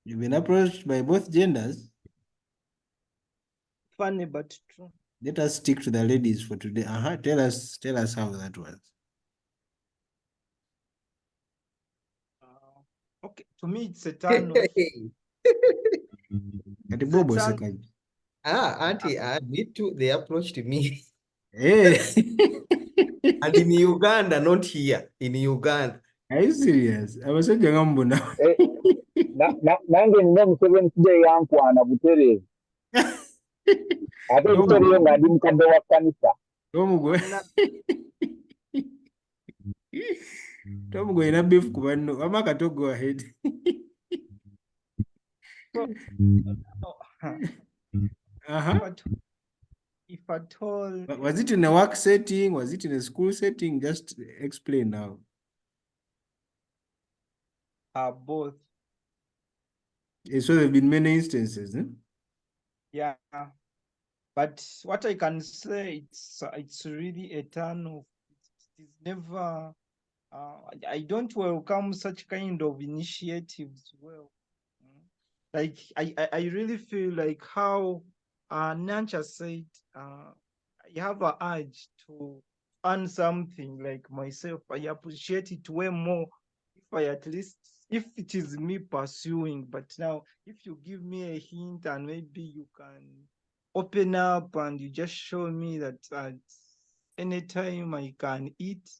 You've been approached by both genders? Funny but true. Let us stick to the ladies for today. Tell us how that was. Okay, to me, it's a turn off. Kati Bobo turn- sekaji. Auntie, me too. They approached me. Hey. And in Uganda, not here. In Uganda. Are you serious? Abasajja nga mbuna. Nange nina Museveni kijja yankwana butereevu. Ate ebiseera nga ndi mukadde wa kkanisa. Tom go ina beef ku banno. Wama Kato, go ahead. If at all. Was it in a work setting? Was it in a school setting? Just explain now. Both. So there have been many instances, eh? Yeah. But what I can say, it's really a turn off. It is never. I don't welcome such kind of initiatives. Well, like I really feel like how Nancha said, I have an urge to earn something like myself. I appreciate it way more if it is me pursuing. But now, if you give me a hint and maybe you can open up and you just show me that at any time I can eat.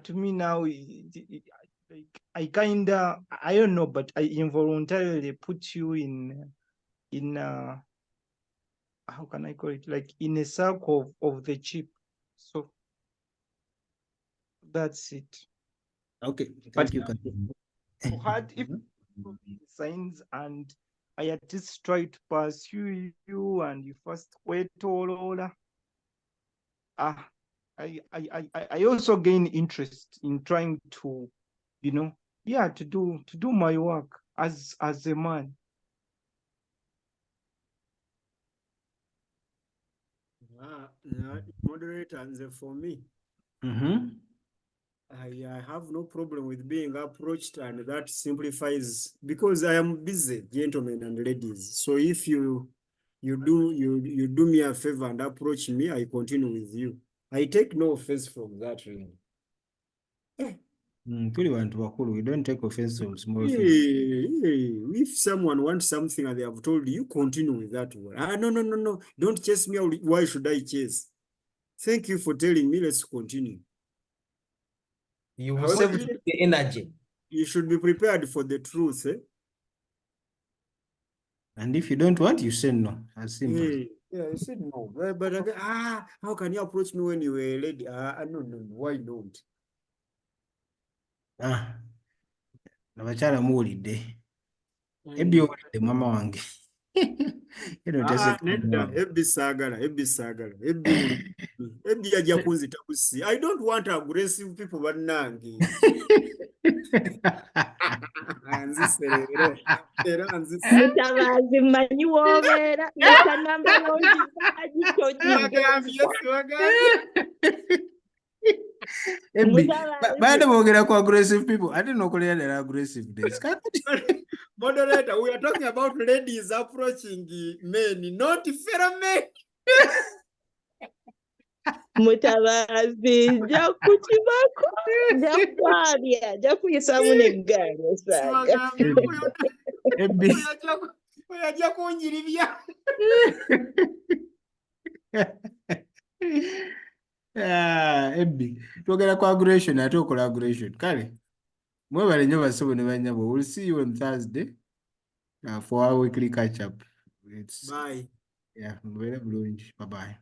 To me now, like I don't know, but I involuntarily put you in how can I call it, like in a circle of the chip. So that's it. Okay, thank you. You had if signs and I at least try to pursue you and you first wait all. I also gain interest in trying to, to do my work as a man. Moderator, and for me, I have no problem with being approached, and that simplifies because I am busy, gentlemen and ladies. So if you do me a favor and approach me, I continue with you. I take no offense from that, really. Tuli bantu bakulu, we don't take offense from small things. If someone wants something and they have told you, continue with that one. No. Don't chase me. Why should I chase? Thank you for telling me. Let's continue. You will However, save the energy. you should be prepared for the truth. And if you don't want, you say no. As simple. Yeah, I said no. But again, how can you approach me when you were a lady? No. Why not? Nabakyala muwulidde. Ebbi owulidde mama wange. Nedda, Ebbi saagala. Ebbi yajja kunzita busi. I don't want aggressive people bannange. Nzise leero. Era nzise. Mutabazi mmanyi w'obeera leta namba Baada boogera ku aggressive people, ate n'okolera ddala aggressive days. Moderator, we are talking about ladies approaching men, not fellow men. Mutabazi nja kukibako nja kwabya nja kuyisamu n'eggaali osaaga. Oyajja kunjiribya. Ebbi twogera ku aggression ate okola aggression. Kale mwebale nnyo bassebo ne bannyabo. We'll see you on Thursday for our weekly catch up. Bye. Mubeere bulungi. Bye bye.